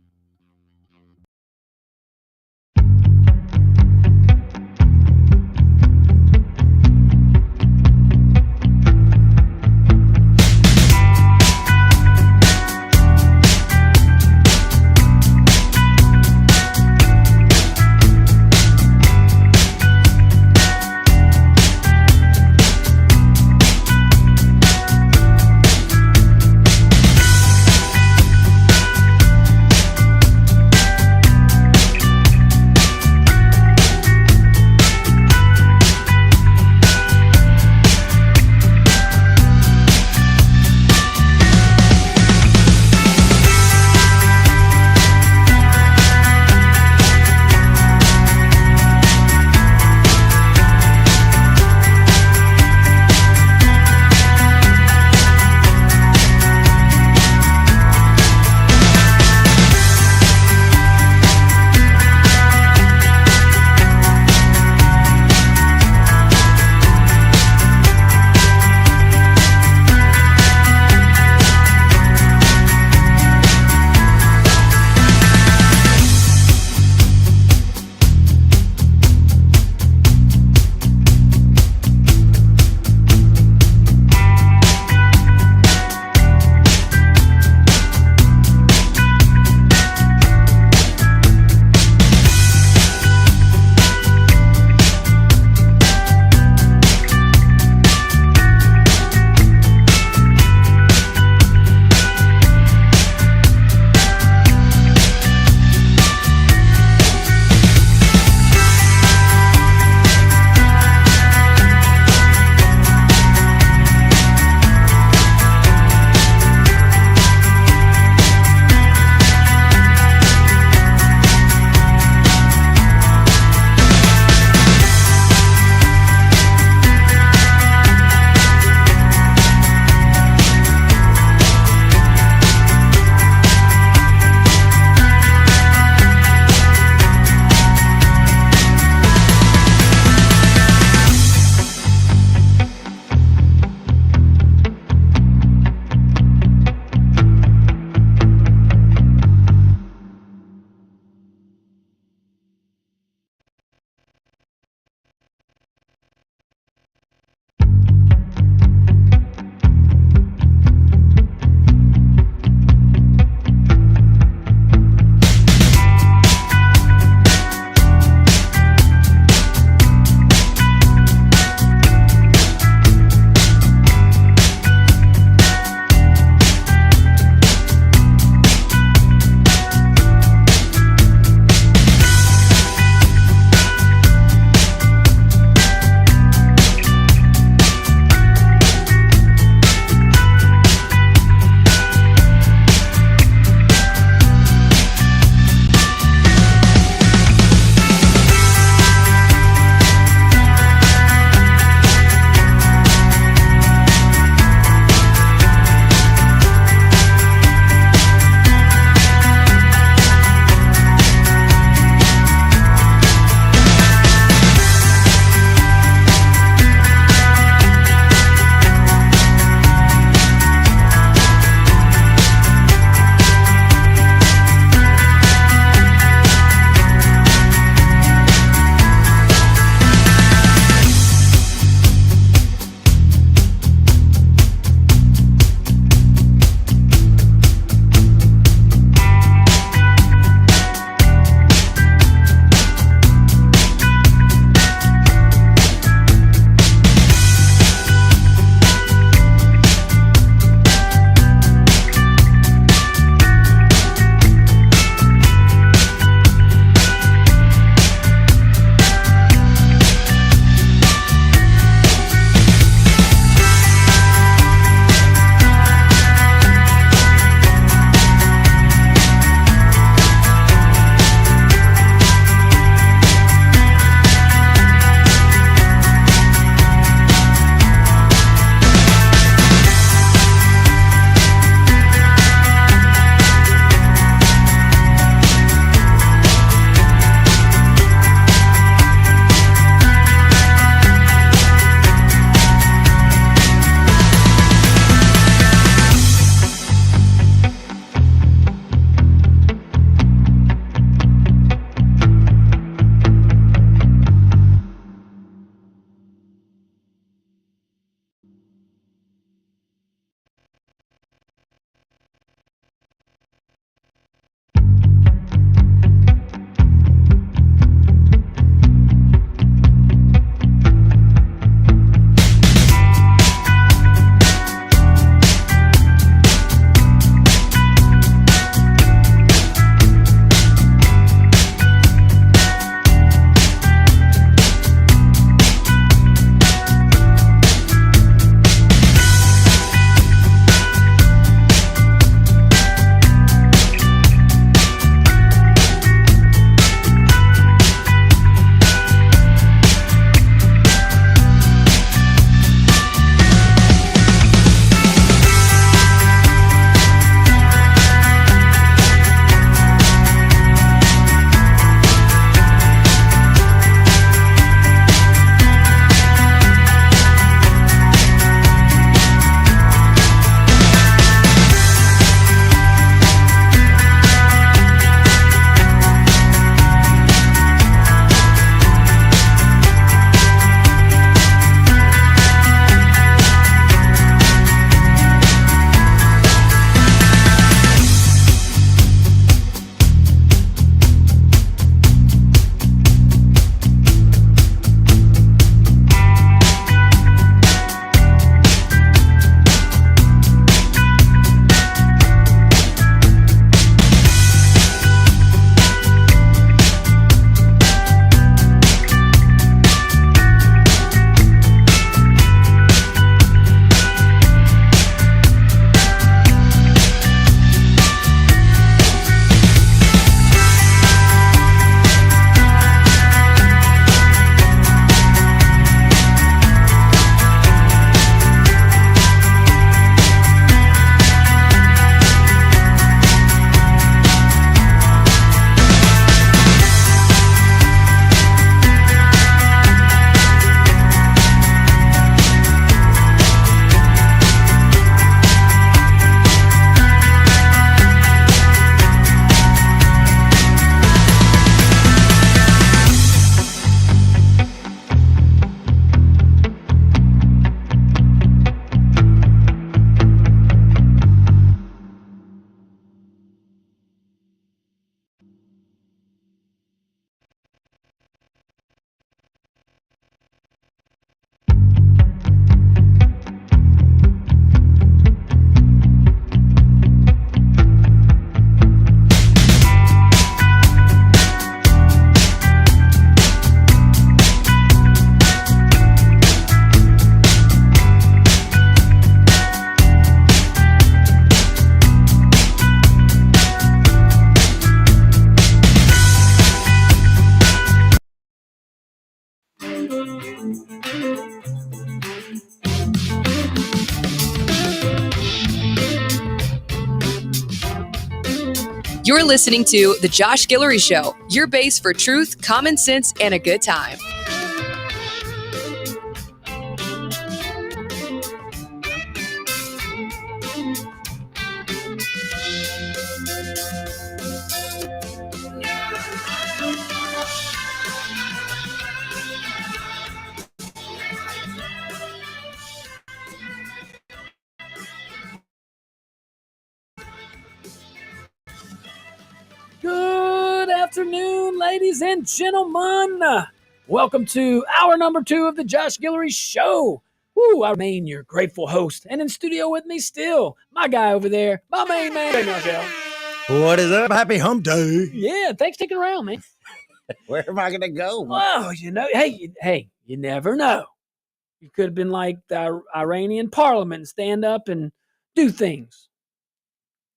You're listening to The Josh Guillory Show, your base for truth, common sense, and a good time. Good afternoon, ladies and gentlemen. Welcome to hour number 2 of the Josh Guillory Show. Woo, I remain your grateful host. And in studio with me still, my guy over there, my main man, Marshall. What is up? Happy hump day. Yeah, thanks for sticking around, man. Where am I going to go? Oh, hey, you never know. You could have been like the Iranian parliament and stand up and do things.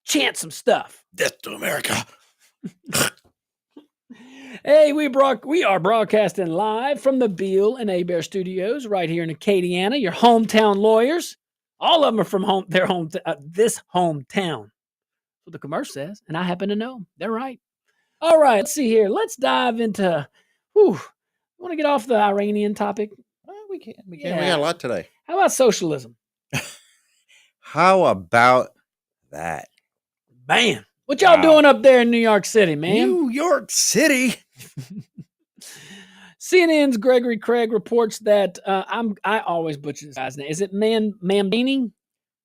Chant some stuff. Death to America. Hey, we are broadcasting live from the Beal and Abear Studios right here in Acadiana, your hometown lawyers. All of them are from this hometown. That's what the commercial says, and I happen to know. They're right. All right, let's see here. Let's dive into, want to get off the Iranian topic? We can. Yeah. We got a lot today. How about socialism? How about that? Man, what y'all doing up there in New York City, man? New York City. CNN's Gregory Craig reports that I always butcher this guy's name. Is it Mamdani?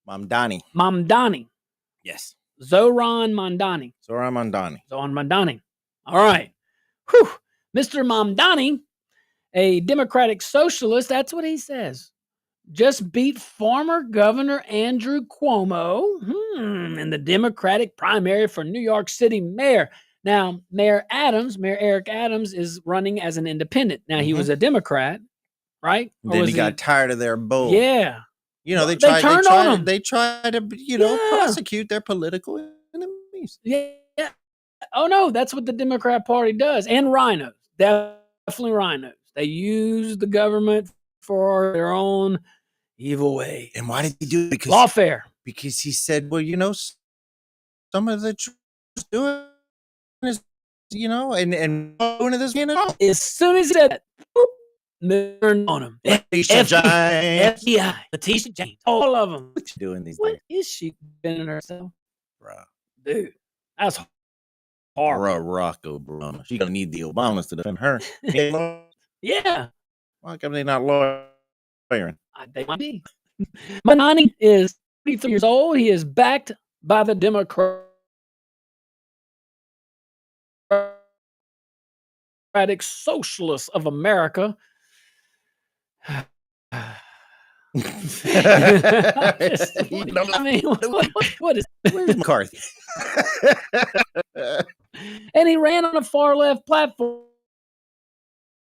Mamdani. Yes. Zohran Mamdani. Zohran Mamdani. All right. Whew. Mr. Mamdani, a Democratic socialist, that's what he says, just beat former Governor Andrew Cuomo in the Democratic primary for New York City mayor. Now, Mayor Eric Adams is running as an independent. Now, he was a Democrat, right? Then he got tired of their bull. Yeah. They try to, prosecute their political enemies. Yeah. Oh, no, that's what the Democrat Party does. And rhinos. Definitely rhinos. They use the government for their own evil way. And why did he do it? Because lawfare. Because he said, well, some of the truth doing is, and going to this, as soon as he said that, turned on him. FBI, Letitia James, all of them. What's she doing these days? What is she bending herself? Bruh. Dude, that's horrible. Barack Obama. She's going to need the Obamas to defend her. Yeah. Why come they not lawyering? They might be. Mamdani is 33 years old. He is backed by the Democratic Socialists of America. I mean, what is where's McCarthy? And he ran on a far left platform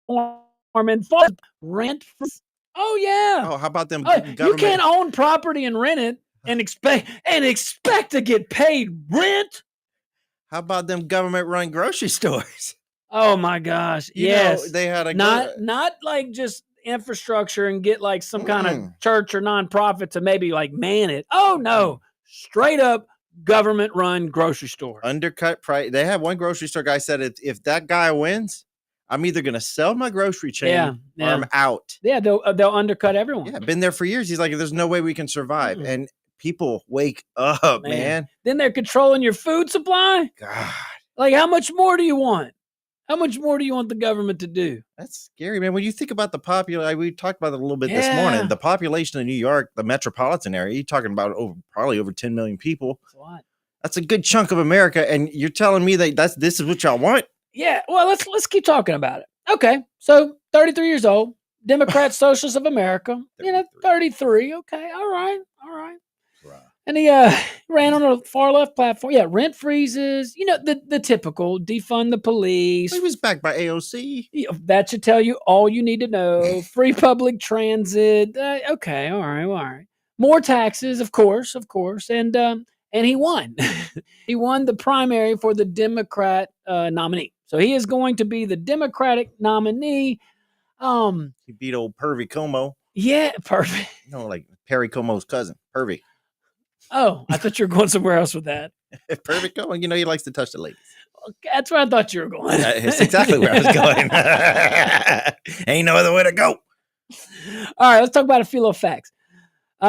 and fought rent for. Oh yeah. Oh, how about them? You can't own property and rent it and expect to get paid rent. How about them government-run grocery stores? Oh my gosh! Yes, they had a not like just infrastructure and get like some kind of church or nonprofit to maybe like man it. Oh no, straight up government-run grocery store. Undercut price. They have one grocery store guy said if that guy wins, I'm either going to sell my grocery chain or I'm out. Yeah, they'll undercut everyone. Yeah, been there for years. He's like, there's no way we can survive. And people wake up, man. Then they're controlling your food supply. God. Like, how much more do you want? How much more do you want the government to do? That's scary, man. When you think about the population, we talked about it a little bit this morning. The population of New York, the metropolitan area, you're talking about probably over 10 million people. That's a lot. That's a good chunk of America. And you're telling me that this is what y'all want? Yeah, well, let's keep talking about it. Okay, so 33 years old, Democrat Socialists of America. 33. Okay, all right. Right. And he ran on a far left platform. Yeah, rent freezes. The typical defund the police. He was backed by AOC. That should tell you all you need to know. Free public transit. Okay, all right. More taxes, of course, and he won. He won the primary for the Democrat nominee. So he is going to be the Democratic nominee. He beat old Pervy Como. Yeah, perfect. Like Perry Como's cousin, Pervy. Oh, I thought you were going somewhere else with that. Perfect. Oh, you know, he likes to touch the ladies. That's where I thought you were going. That's exactly where I was going. Ain't no other way to go. All right, let's talk about a few little facts. We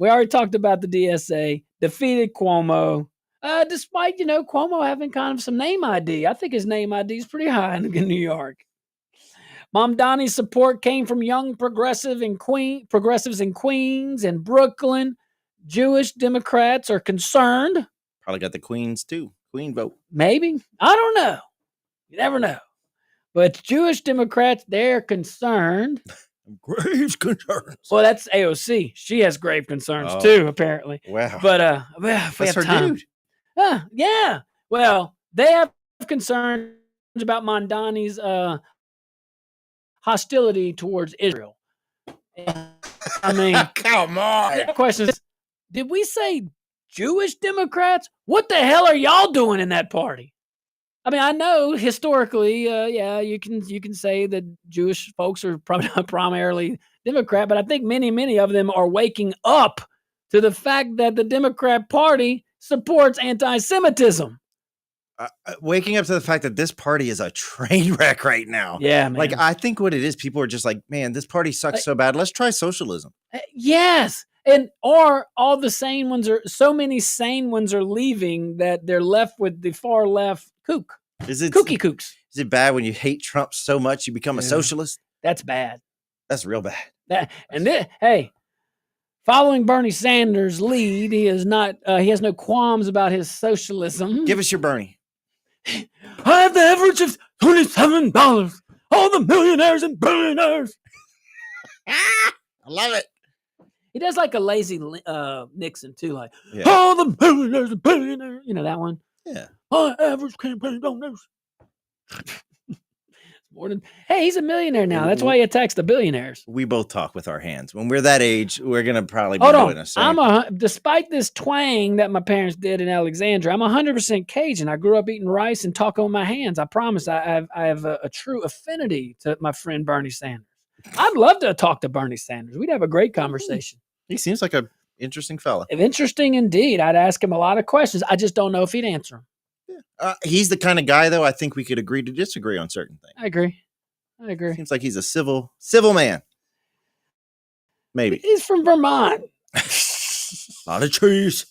already talked about the DSA defeated Cuomo. Despite, Cuomo having kind of some name ID. I think his name ID is pretty high in New York. Mamdani's support came from young progressives in Queens and Brooklyn. Jewish Democrats are concerned. Probably got the Queens too. Queen vote. Maybe. I don't know. You never know. But Jewish Democrats, they're concerned. Grave concerns. Well, that's AOC. She has grave concerns too, apparently. Wow. But if we have time. Dude. Yeah. Well, they have concerns about Mamdani's hostility towards Israel. I mean, come on. The question is, did we say Jewish Democrats? What the hell are y'all doing in that party? I mean, I know historically, you can say that Jewish folks are primarily Democrat, but I think many of them are waking up to the fact that the Democrat Party supports anti-Semitism. Waking up to the fact that this party is a train wreck right now. Yeah, man. Like, I think what it is, people are just like, man, this party sucks so bad. Let's try socialism. Yes. Or all the sane ones so many sane ones are leaving that they're left with the far left kook. Kooky kooks. Is it bad when you hate Trump so much you become a socialist? That's bad. That's real bad. Hey, following Bernie Sanders' lead, he has no qualms about his socialism. Give us your Bernie. I have the average of $27. All the millionaires and billionaires. I love it. He does like a lazy Nixon too, like all the millionaires and billionaires. You know that one? Yeah. My average campaign donors. Hey, he's a millionaire now. That's why he attacks the billionaires. We both talk with our hands. When we're that age, we're gonna probably be doing the same. Despite this twang that my parents did in Alexandria, I'm 100% Cajun. I grew up eating rice and talking with my hands. I promise. I have a true affinity to my friend Bernie Sanders. I'd love to talk to Bernie Sanders. We'd have a great conversation. He seems like an interesting fella. Interesting indeed. I'd ask him a lot of questions. I just don't know if he'd answer them. Yeah. He's the kind of guy, though, I think we could agree to disagree on certain things. I agree. Seems like he's a civil man. Maybe. He's from Vermont. A lot of trees.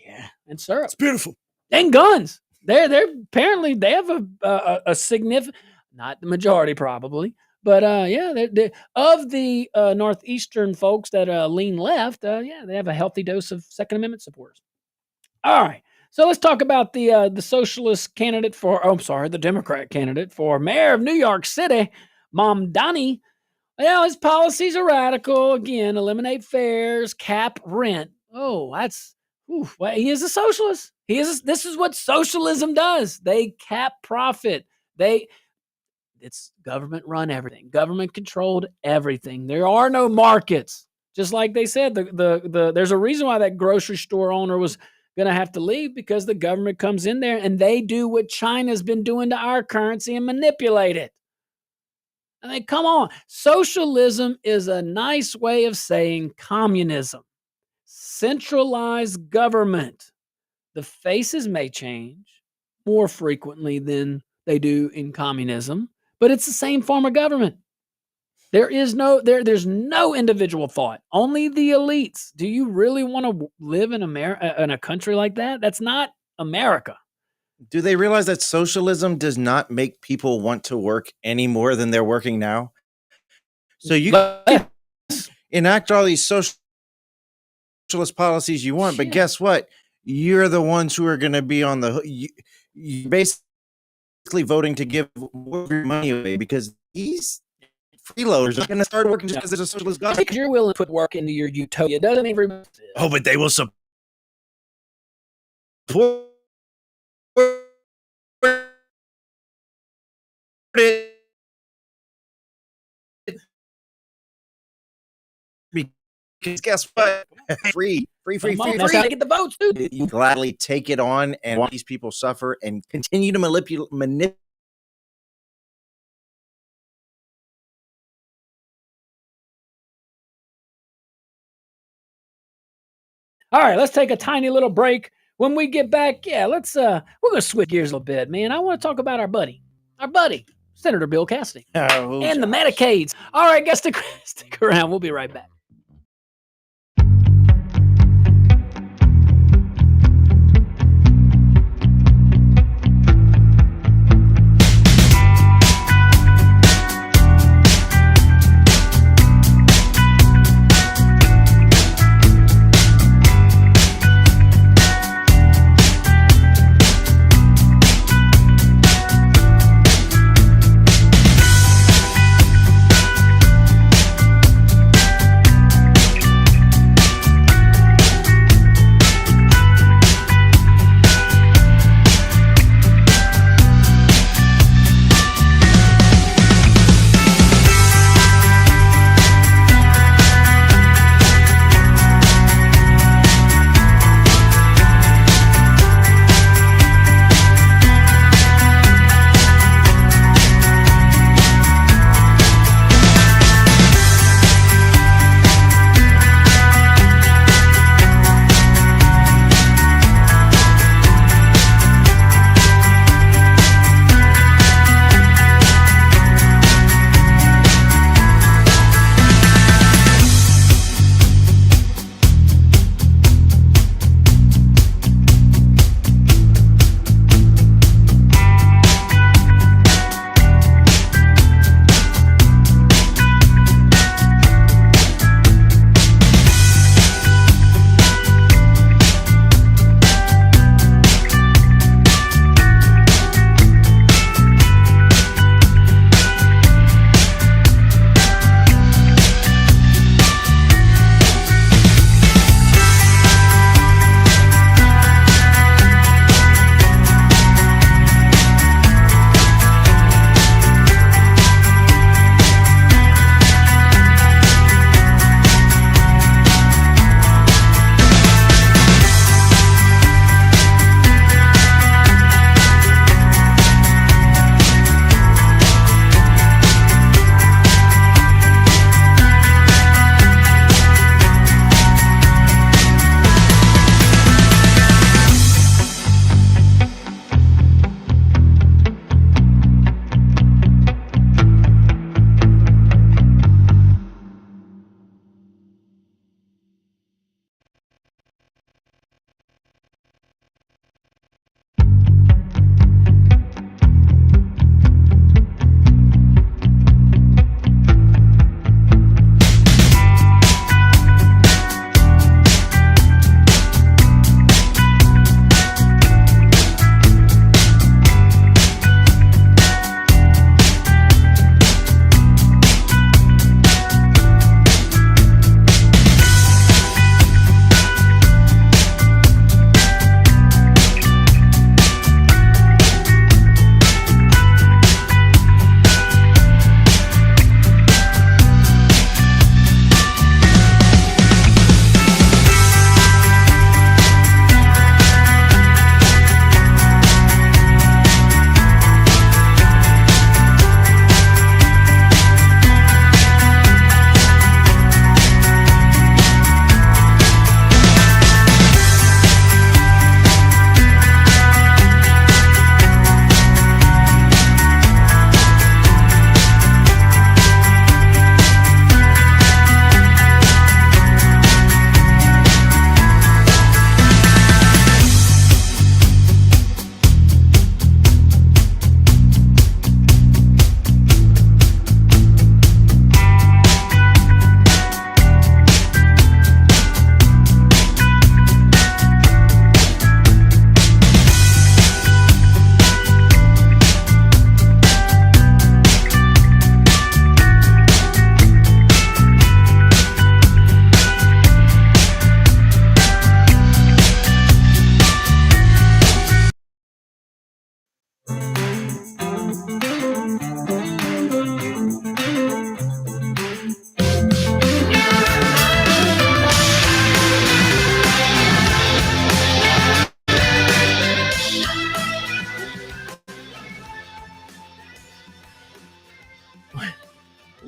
Yeah. And syrup. It's beautiful. And guns. They're apparently they have a significant, not the majority probably, but they're of the northeastern folks that lean left. They have a healthy dose of Second Amendment supporters. All right. So let's talk about the socialist candidate the Democrat candidate for mayor of New York City, Mamdani. Well, his policies are radical. Again, eliminate fares, cap rent. Oh, he is a socialist. This is what socialism does. They cap profit. It's government run everything. Government controlled everything. There are no markets. Just like they said, there's a reason why that grocery store owner was going to have to leave, because the government comes in there and they do what China's been doing to our currency and manipulate it. I mean, come on. Socialism is a nice way of saying communism. Centralized government. The faces may change more frequently than they do in communism, but it's the same form of government. There's no individual thought. Only the elites. Do you really want to live in a country like that? That's not America. Do they realize that socialism does not make people want to work any more than they're working now? So you can enact all these socialist policies you want, but guess what? You're the ones who are going to be on you're basically voting to give more of your money away, because these freeloaders are going to start working just because there's a socialist government. Because you're willing to put work into your utopia. Doesn't even. Oh, but they will support it. Because guess what? Free. That's how to get the votes, dude. You gladly take it on and watch these people suffer and continue to manipulate. All right, let's take a tiny little break. When we get back, let's we're gonna switch gears a little bit, man. I want to talk about our buddy, Senator Bill Cassidy, and the Medicaids. All right, guys, stick around. We'll be right back.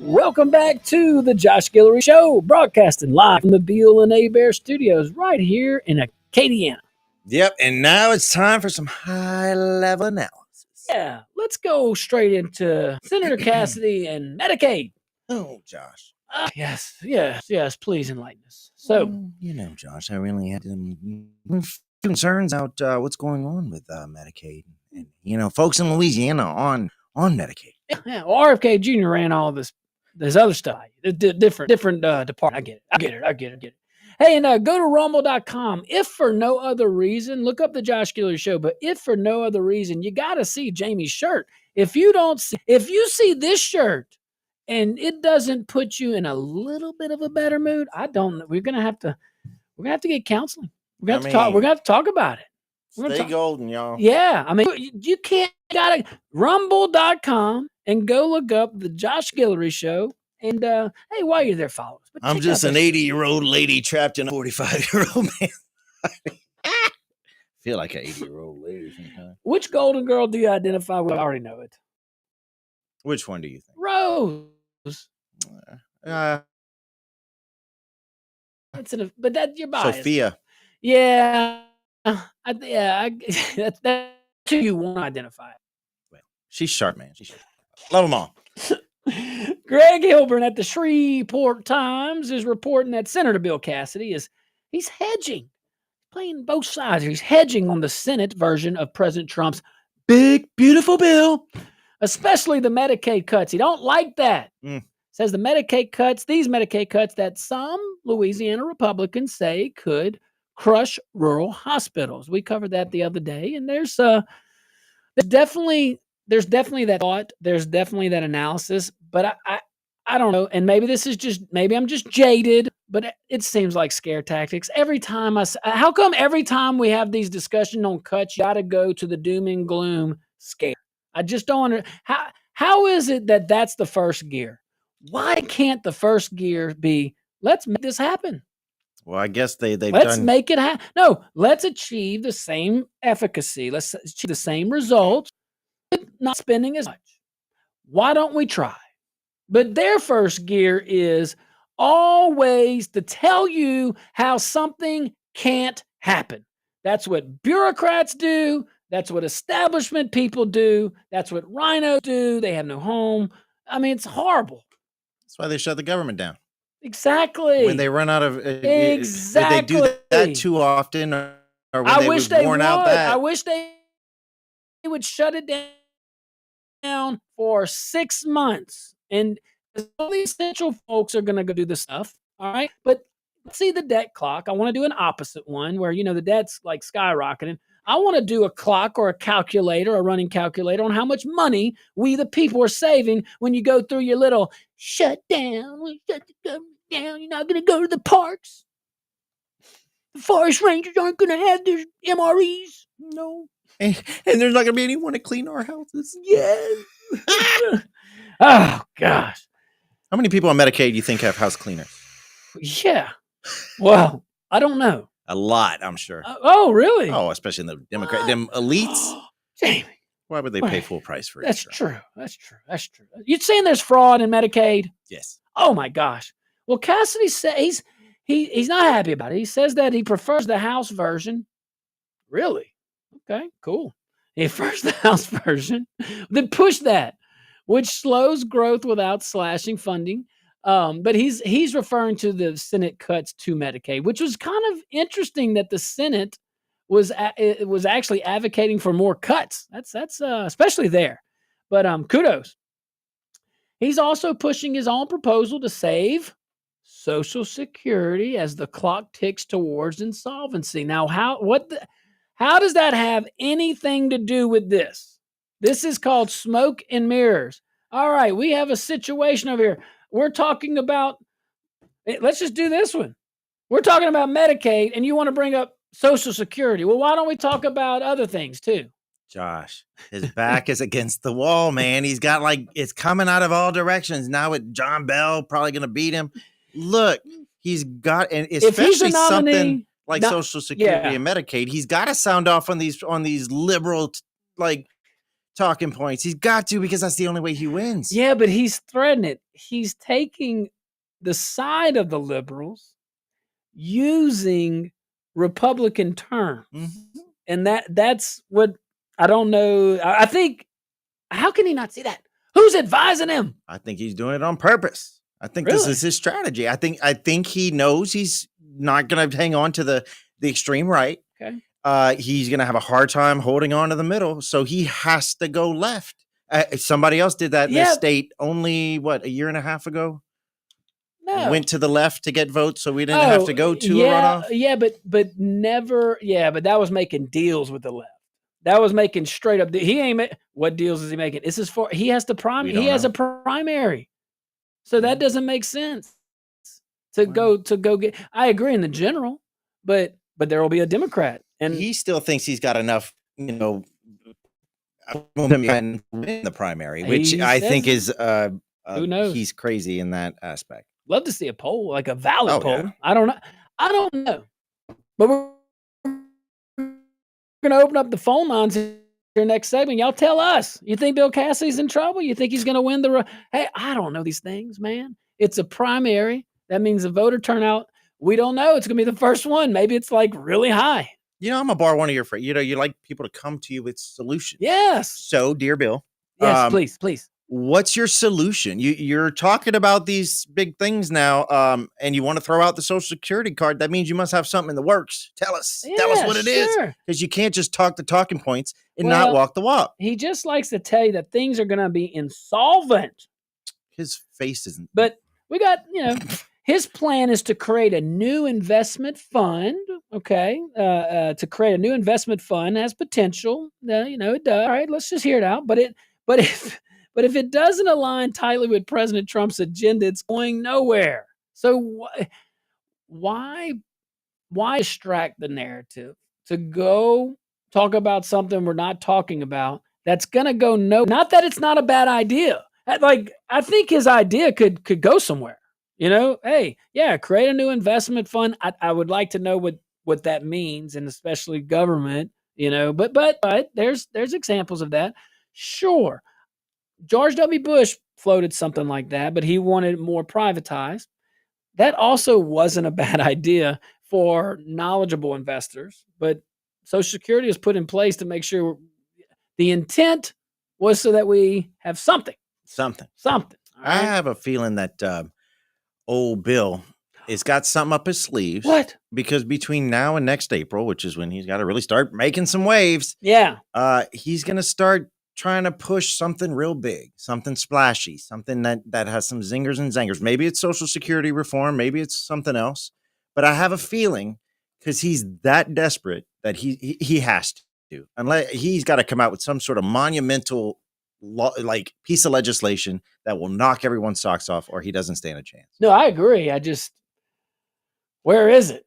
Welcome back to the Josh Guillory Show, broadcasting live from the Beal and Bear Studios right here in Acadiana. Yep. And now it's time for some high-level analysis. Yeah, let's go straight into Senator Cassidy and Medicaid. Oh, Josh. Yes, please enlighten us. So, Josh, I really had concerns about what's going on with Medicaid. And, folks in Louisiana on Medicaid. Yeah, RFK Jr. ran all this other stuff. Different department. I get it. Hey, and go to rumble.com. If for no other reason, look up the Josh Guillory Show. But if for no other reason, you got to see Jamie's shirt. If you see this shirt and it doesn't put you in a little bit of a better mood, I don't know. We're gonna have to get counseling. We're gonna have to talk about it. Stay golden, y'all. Yeah, I mean, you can't. Gotta rumble.com and go look up the Josh Guillory Show. And hey, while you're there, follow us. I'm just an 80-year-old lady trapped in a 45-year-old man. Feel like an 80-year-old lady sometimes. Which Golden Girl do you identify with? I already know it. Which one do you think? Rose. But that's your bias. Sophia. Yeah. That's who you want to identify. Well, she's sharp, man. She's sharp. Love them all. Greg Hilburn at the Shreveport Times is reporting that Senator Bill Cassidy he's hedging, playing both sides. He's hedging on the Senate version of President Trump's big, beautiful bill, especially the Medicaid cuts. He don't like that. Says these Medicaid cuts that some Louisiana Republicans say could crush rural hospitals. We covered that the other day, and there's definitely that thought. There's definitely that analysis, but I don't know. And maybe I'm just jaded, but it seems like scare tactics. How come every time we have these discussions on cuts, you got to go to the doom and gloom scare? I just don't understand. How is it that that's the first gear? Why can't the first gear be, let's make this happen? Well, I guess let's make it happen. No, let's achieve the same efficacy. Let's achieve the same results, but not spending as much. Why don't we try? But their first gear is always to tell you how something can't happen. That's what bureaucrats do. That's what establishment people do. That's what rhinos do. They have no home. I mean, it's horrible. That's why they shut the government down. Exactly. When they run out of exactly. They do that too often, or when they would worn out that. I wish they would shut it down for 6 months, and all the essential folks are going to go do the stuff. All right, but let's see the debt clock. I want to do an opposite one where the debt's like skyrocketing. I want to do a clock or a running calculator on how much money we, the people, are saving when you go through your little shut down. Shut the government down. You're not going to go to the parks. The forest rangers aren't going to have their MREs. No. And there's not going to be anyone to clean our houses. Yes. Oh, gosh. How many people on Medicaid do you think have house cleaners? Yeah. Well, I don't know. A lot, I'm sure. Oh, really? Oh, especially in the Democrat, them elites. Jamie. Why would they pay full price for it? That's true. You're saying there's fraud in Medicaid? Yes. Oh my gosh. Well, Cassidy says he's not happy about it. He says that he prefers the House version. Really? Okay, cool. He prefers the House version. Then push that, which slows growth without slashing funding. But he's referring to the Senate cuts to Medicaid, which was kind of interesting that the Senate was actually advocating for more cuts. That's especially there. But kudos. He's also pushing his own proposal to save Social Security as the clock ticks towards insolvency. Now, how does that have anything to do with this? This is called smoke and mirrors. All right, we have a situation over here. We're talking about, let's just do this one. We're talking about Medicaid, and you want to bring up Social Security. Well, why don't we talk about other things too? Josh, his back is against the wall, man. He's got it's coming out of all directions. Now with John Bell probably going to beat him. Look, he's got, and especially something like Social Security and Medicaid, he's got to sound off on these liberal, talking points. He's got to, because that's the only way he wins. Yeah, but he's threatening it. He's taking the side of the liberals using Republican terms. Mm-hmm. And that's what I don't know. I think, how can he not see that? Who's advising him? I think he's doing it on purpose. I think Really? this is his strategy. I think he knows he's not going to hang on to the extreme right. Okay. He's going to have a hard time holding on to the middle, so he has to go left. Somebody else did that in this state only, a year and a half ago? No. Went to the left to get votes, so we didn't have to go to a runoff? Yeah, but never, but that was making deals with the left. That was making straight up. He ain't what deals is he making? This is for, he has a primary. So that doesn't make sense to go get. I agree in the general, but there will be a Democrat, and he still thinks he's got enough, in the primary, which I think is who knows? He's crazy in that aspect. Love to see a poll, like a valid poll. Yeah. I don't know, but we're gonna open up the phone lines here next segment. Y'all tell us. You think Bill Cassidy's in trouble? You think he's gonna win Hey, I don't know these things, man. It's a primary. That means the voter turnout. We don't know. It's gonna be the first one. Maybe it's like really high. I'm gonna borrow one of your friends. You like people to come to you with solutions. Yes. So, dear Bill. Yes, please. What's your solution? You're talking about these big things now, and you want to throw out the Social Security card. That means you must have something in the works. Tell us what it is, because you can't just talk the talking points and not walk the walk. He just likes to tell you that things are going to be insolvent. His face isn't. But we got, his plan is to create a new investment fund. Okay, to create a new investment fund has potential. It does. All right, let's just hear it out. But if it doesn't align tightly with President Trump's agenda, it's going nowhere. So why distract the narrative to go talk about something we're not talking about that's going to go no? Not that it's not a bad idea. I think his idea could go somewhere. Hey, create a new investment fund. I would like to know what that means, and especially government. But there's examples of that. Sure. George W. Bush floated something like that, but he wanted it more privatized. That also wasn't a bad idea for knowledgeable investors, but Social Security is put in place to make sure the intent was so that we have something. Something. Right? I have a feeling that old Bill has got something up his sleeves. What? Because between now and next April, which is when he's got to really start making some waves, he's going to start trying to push something real big, something splashy, something that has some zingers and zangers. Maybe it's Social Security reform, maybe it's something else. But I have a feeling, because he's that desperate, that he has to. Unless he's got to come out with some sort of monumental piece of legislation that will knock everyone's socks off, or he doesn't stand a chance. No, I agree. Where is it?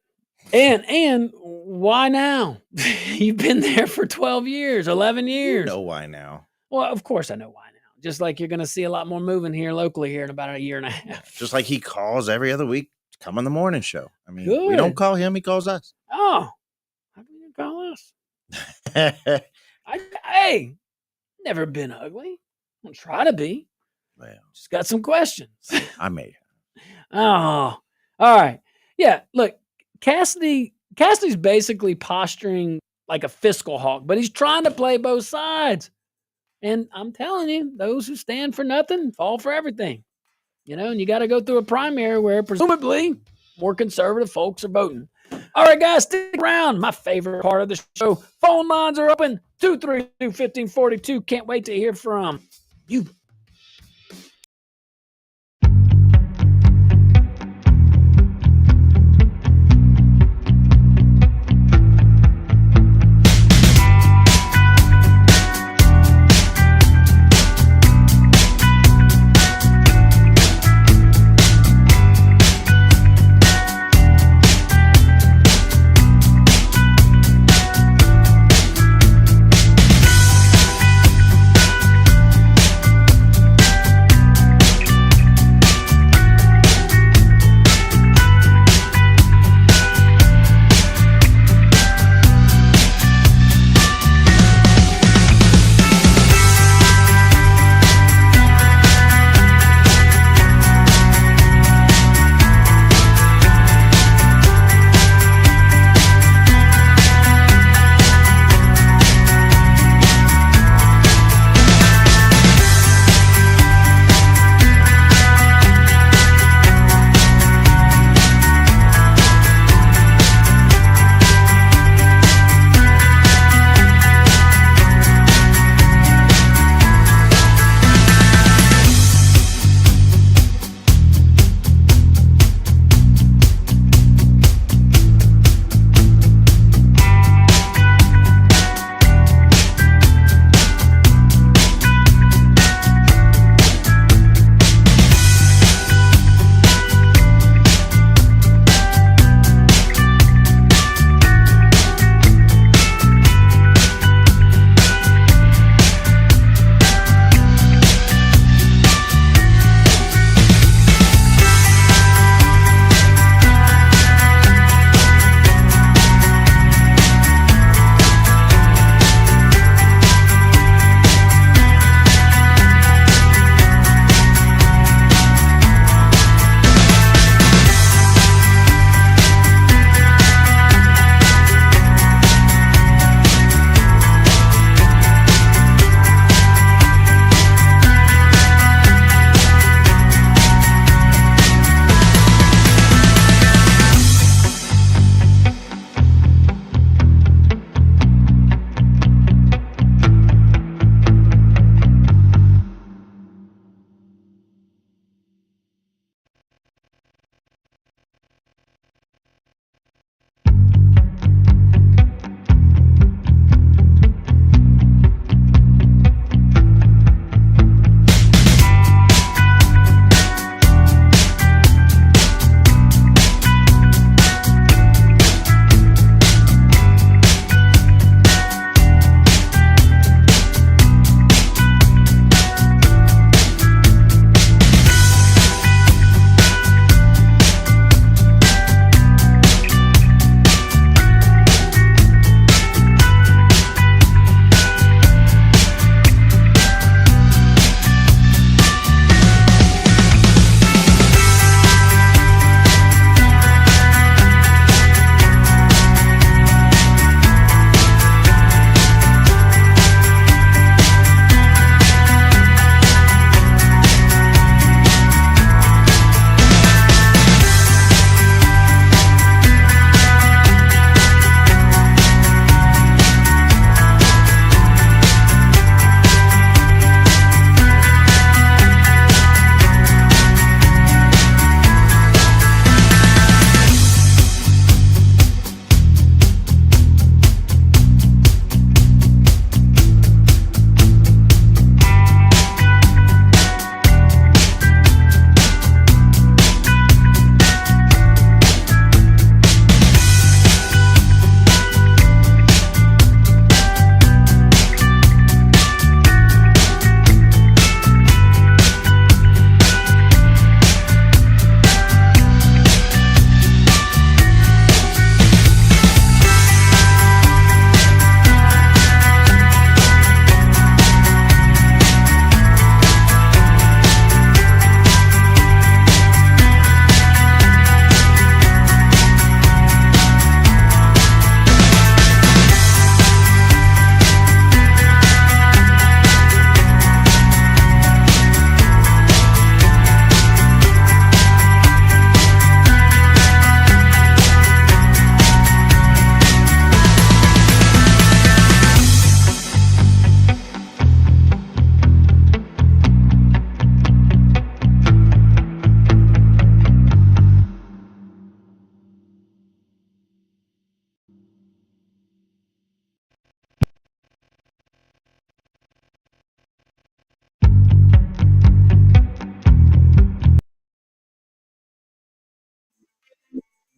And why now? You've been there for 12 years, 11 years. You know why now. Well, of course I know why now. Just like you're going to see a lot more moving here locally here in about a year and a half. Just like he calls every other week to come on the morning show. I mean, Good. We don't call him, he calls us. Oh, how can you call us? Hey, never been ugly. I'll try to be. Well, just got some questions. I may have. Oh, all right. Yeah, look. Cassidy's basically posturing like a fiscal hawk, but he's trying to play both sides. And I'm telling you, those who stand for nothing fall for everything. And you got to go through a primary where presumably more conservative folks are voting. All right, guys, stick around. My favorite part of the show. Phone lines are open. 232-1542. Can't wait to hear from you.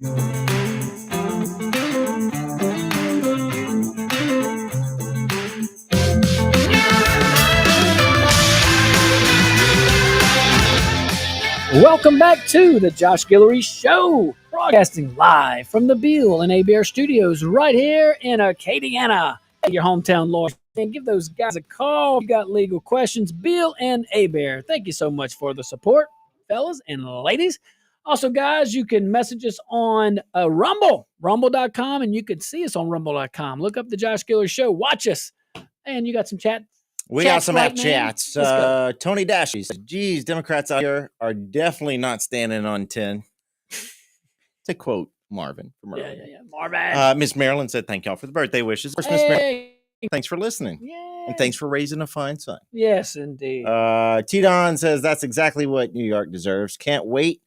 Welcome back to the Josh Guillory Show, broadcasting live from the Beal and ABR studios right here in Acadiana, your hometown lawyer. And give those guys a call if you got legal questions. Beal and ABR, thank you so much for the support, fellas and ladies. Also, guys, you can message us on rumble.com, and you can see us on rumble.com. Look up the Josh Guillory Show. Watch us. And you got some chat. We got some app chats. Tony Dashy says, geez, Democrats out here are definitely not standing on 10. To quote Marvin. From yeah. Marvin. Miss Marilyn said, thank y'all for the birthday wishes. Miss Marilyn, thanks for listening. Yay. And thanks for raising a fine son. Yes, indeed. T-Don says, that's exactly what New York deserves. Can't wait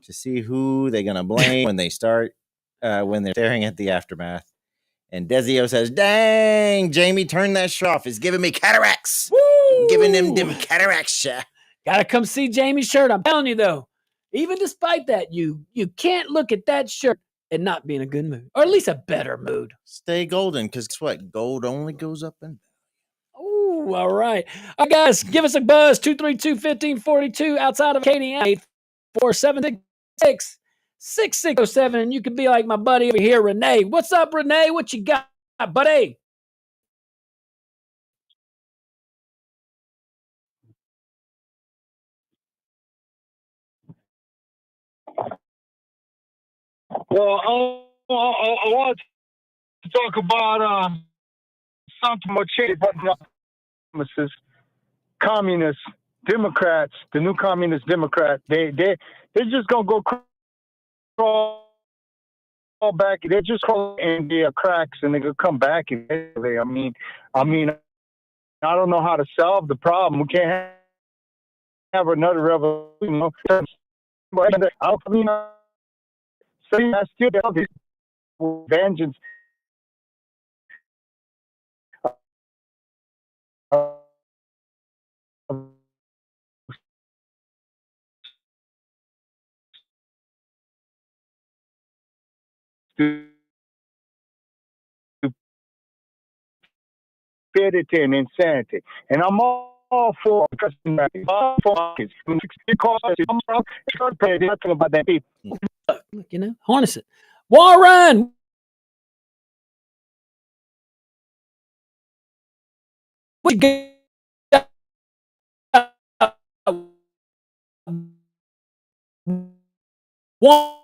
to see who they're going to blame when they start, when they're staring at the aftermath. And Desio says, dang, Jamie, turn that shit off. It's giving me cataracts. Woo! Giving them cataracts. Gotta come see Jamie's shirt. I'm telling you, though, even despite that, you can't look at that shirt and not be in a good mood. Or at least a better mood. Stay golden, because guess what? Gold only goes up and down. Oh, all right. All right, guys, give us a buzz. 232-1542 outside of Acadiana. 847-6607. And you can be like my buddy over here, Renee. What's up, Renee? What you got, buddy? Well, I want to talk about something more shady, promises. Communists, Democrats, the new communist Democrat, they're just gonna go crawl back. They're just crawling in the cracks, and they're gonna come back eventually. I mean, I don't know how to solve the problem. We can't have another revolution. I still have this vengeance. Stupidity and insanity, and I'm all for nothing about that people. You know, harness it. Warren. What you got? Warren,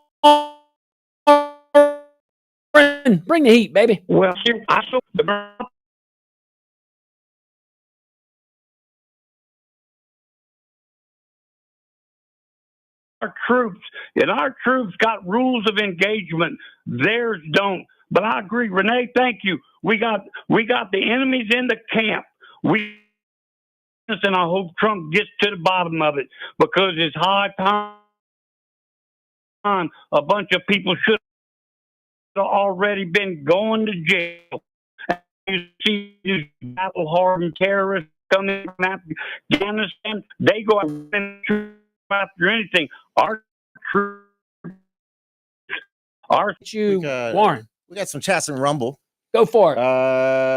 bring the heat, baby. Well, I saw the our troops, and our troops got rules of engagement. Theirs don't. But I agree, Renee. Thank you. We got the enemies in the camp. And I hope Trump gets to the bottom of it, because it's high time. A bunch of people should have already been going to jail. You see these battle-hardened terrorists coming from Afghanistan. They go after anything. Warren. We got some chats in Rumble. Go for it.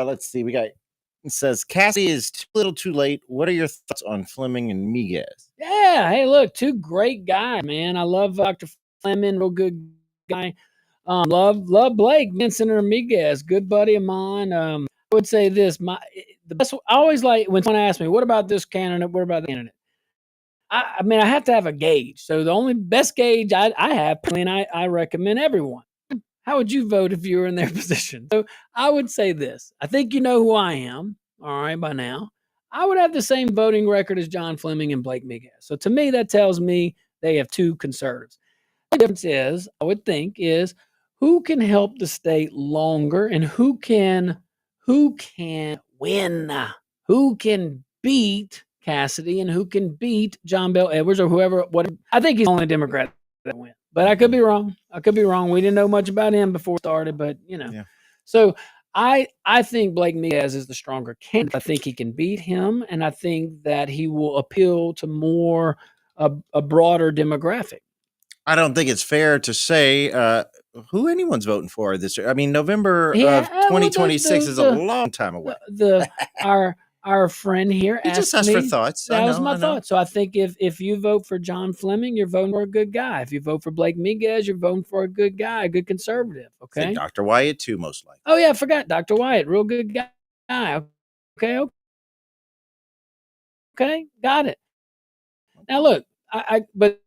Let's see. It says, Cassie is too little too late. What are your thoughts on Fleming and Miguez? Yeah. Hey, look, two great guys, man. I love Dr. Fleming, real good guy. Love Blake, Vincent Miguez, good buddy of mine. I would say this, the best. I always like when someone asks me, what about this candidate? What about the candidate? I mean, I have to have a gauge. So the only best gauge I have, and I recommend everyone. How would you vote if you were in their position? So I would say this. I think you know who I am, all right, by now. I would have the same voting record as John Fleming and Blake Miguez. So to me, that tells me they have two conservatives. The difference is, I would think, is who can help the state longer and who can win, who can beat Cassidy and who can beat John Bel Edwards or whoever. Whatever. I think he's the only Democrat that win. But I could be wrong. We didn't know much about him before it started, but you know. Yeah. So I think Blake Miguez is the stronger candidate. I think he can beat him, and I think that he will appeal to more a broader demographic. I don't think it's fair to say who anyone's voting for this year. I mean, November of 2026 is a long time away. Our friend here he just asked for thoughts. That was my thought. So I think if you vote for John Fleming, you're voting for a good guy. If you vote for Blake Miguez, you're voting for a good guy, a good conservative. Okay. Dr. Wyatt too, most likely. Oh yeah, I forgot Dr. Wyatt, real good guy. Okay, got it. Now look, but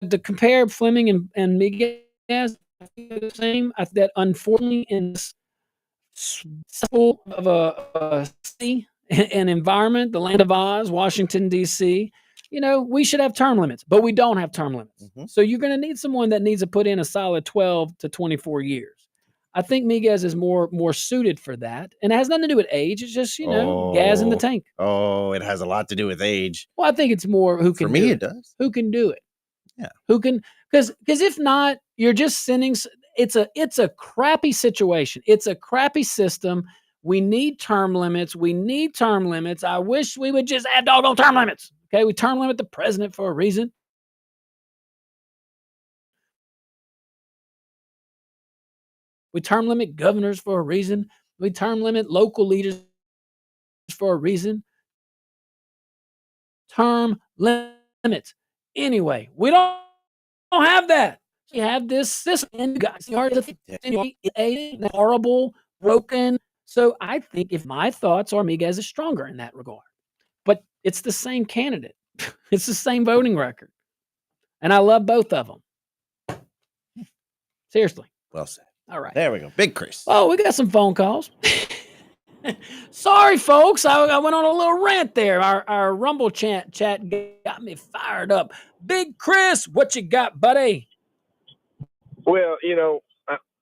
to compare Fleming and Miguez, I think they're the same. That unfortunately in this of a city and environment, the land of Oz, Washington, D.C., we should have term limits, but we don't have term limits. Mm-hmm. So you're going to need someone that needs to put in a solid 12 to 24 years. I think Miguez is more suited for that. And it has nothing to do with age. It's just, gas in the tank. Oh, it has a lot to do with age. Well, I think it's more who can do it. For me, it does. Who can do it? Yeah. Who can, because if not, you're just sending, it's a crappy situation. It's a crappy system. We need term limits. I wish we would just add doggone term limits. Okay. We term limit the president for a reason. We term limit governors for a reason. We term limit local leaders for a reason. Term limits. Anyway, we don't have that. We have this guys horrible, broken. So I think if my thoughts are Miguez is stronger in that regard. But it's the same candidate. It's the same voting record. And I love both of them. Seriously. Well said. All right. There we go. Big Chris. Oh, we got some phone calls. Sorry, folks. I went on a little rant there. Our Rumble chat got me fired up. Big Chris, what you got, buddy? Well,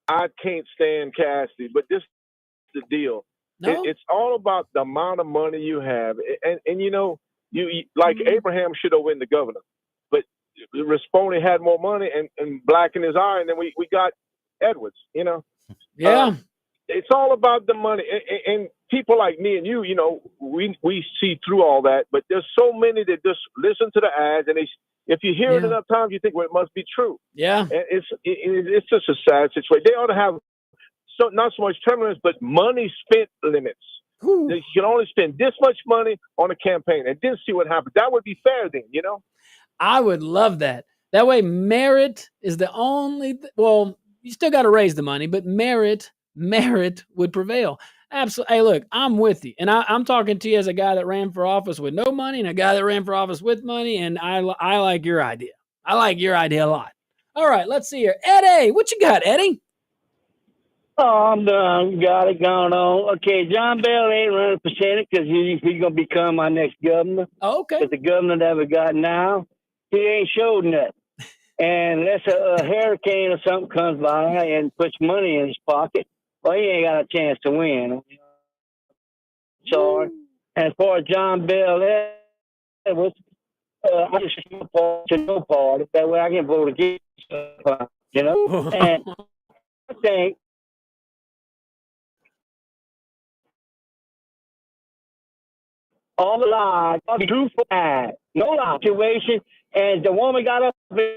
I can't stand Cassidy, but this is the deal. No? It's all about the amount of money you have. And you like Abraham should have won the governor. But Risponi had more money and black in his eye, and then we got Edwards, Yeah. It's all about the money. And people like me and you, we see through all that. But there's so many that just listen to the ads, and if you hear it enough times, you think, well, it must be true. Yeah. And it's just a sad situation. They ought to have not so much term limits, but money spent limits. Ooh. You can only spend this much money on a campaign and then see what happens. That would be fair then, I would love that. That way merit is the only, you still got to raise the money, but merit would prevail. Absolutely. Hey, look, I'm with you. And I'm talking to you as a guy that ran for office with no money and a guy that ran for office with money. And I like your idea. I like your idea a lot. All right, let's see here. Eddie, what you got, Eddie? Oh, I'm done. Got it going on. Okay, John Bell ain't running for Senate because he's going to become my next governor. Oh, okay. But the governor that we got now, he ain't showed nothing. And unless a hurricane or something comes by and puts money in his pocket, well, he ain't got a chance to win. Sorry. And as far as John Bell Edwards, I just support to no party. That way I can vote against And I think all the lies, all the truthful lies, no lie situation. And the woman got up in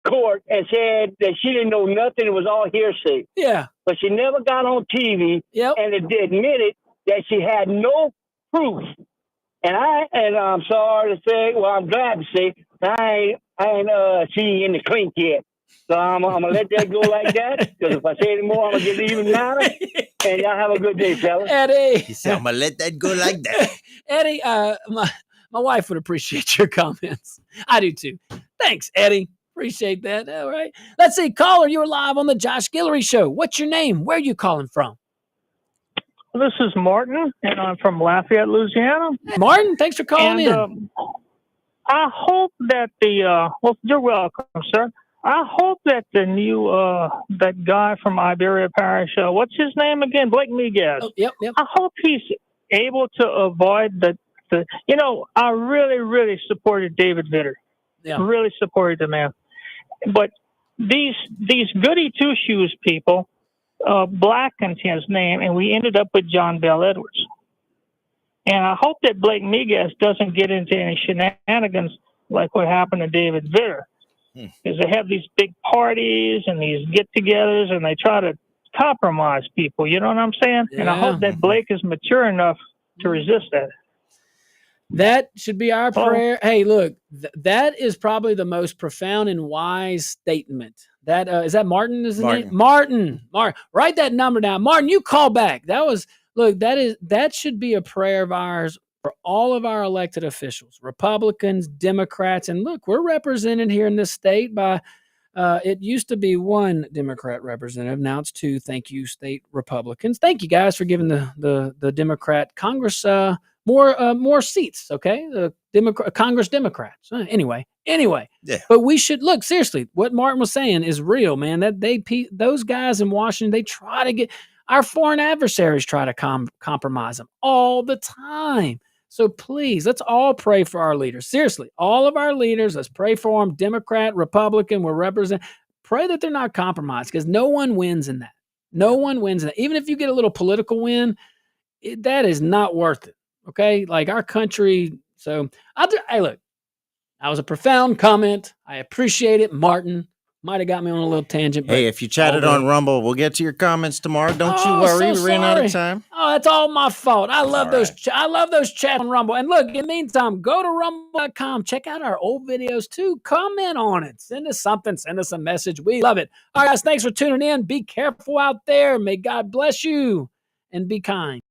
court and said that she didn't know nothing. It was all hearsay. Yeah. But she never got on TV and admitted that she had no proof. And I'm sorry to say, well, I'm glad to say, I ain't seen in the clink yet. So I'm going to let that go like that, because if I say any more, I'm going to get even madder. And y'all have a good day, fellas. Eddie. He said, I'm going to let that go like that. Eddie, my wife would appreciate your comments. I do too. Thanks, Eddie. Appreciate that. All right. Let's see. Caller, you're live on the Josh Guillory Show. What's your name? Where are you calling from? This is Martin, and I'm from Lafayette, Louisiana. Hey, Martin, thanks for calling in. I hope that you're welcome, sir. I hope that the new, that guy from Iberia Parish, what's his name again? Blake Miguez. Oh, yep. I hope he's able to avoid I really, really supported David Vitter. Yeah. Really supported the man. But these goody two-shoes people, blackened his name, and we ended up with John Bell Edwards. And I hope that Blake Miguez doesn't get into any shenanigans like what happened to David Vitter. is they have these big parties and these get-togethers, and they try to compromise people. You know what I'm saying? Yeah. And I hope that Blake is mature enough to resist that. That should be our prayer. Hey, look, that is probably the most profound and wise statement. That is that Martin, isn't it? Martin. Write that number down. Martin, you call back. That should be a prayer of ours for all of our elected officials, Republicans, Democrats. And look, we're represented here in this state by it used to be one Democrat representative. Now it's two. Thank you, state Republicans. Thank you guys for giving the Democrat Congress more seats. Okay, the Congress Democrats. Anyway. Yeah. But we should look seriously. What Martin was saying is real, man. That those guys in Washington, they try to get our foreign adversaries try to compromise them all the time. So please, let's all pray for our leaders. Seriously, all of our leaders, let's pray for them. Democrat, Republican, we're represent. Pray that they're not compromised because no one wins in that. No one wins in that. Even if you get a little political win, that is not worth it. Okay, like our country. So hey, look, that was a profound comment. I appreciate it, Martin. Might have got me on a little tangent. Hey, if you chatted on Rumble, we'll get to your comments tomorrow. Don't you worry. So we ran out of time. Oh, that's all my fault. I love those. I love those chats on Rumble. And look, in the meantime, go to rumble.com. Check out our old videos too. Comment on it. Send us something. Send us a message. We love it. All right, guys. Thanks for tuning in. Be careful out there. May God bless you and be kind.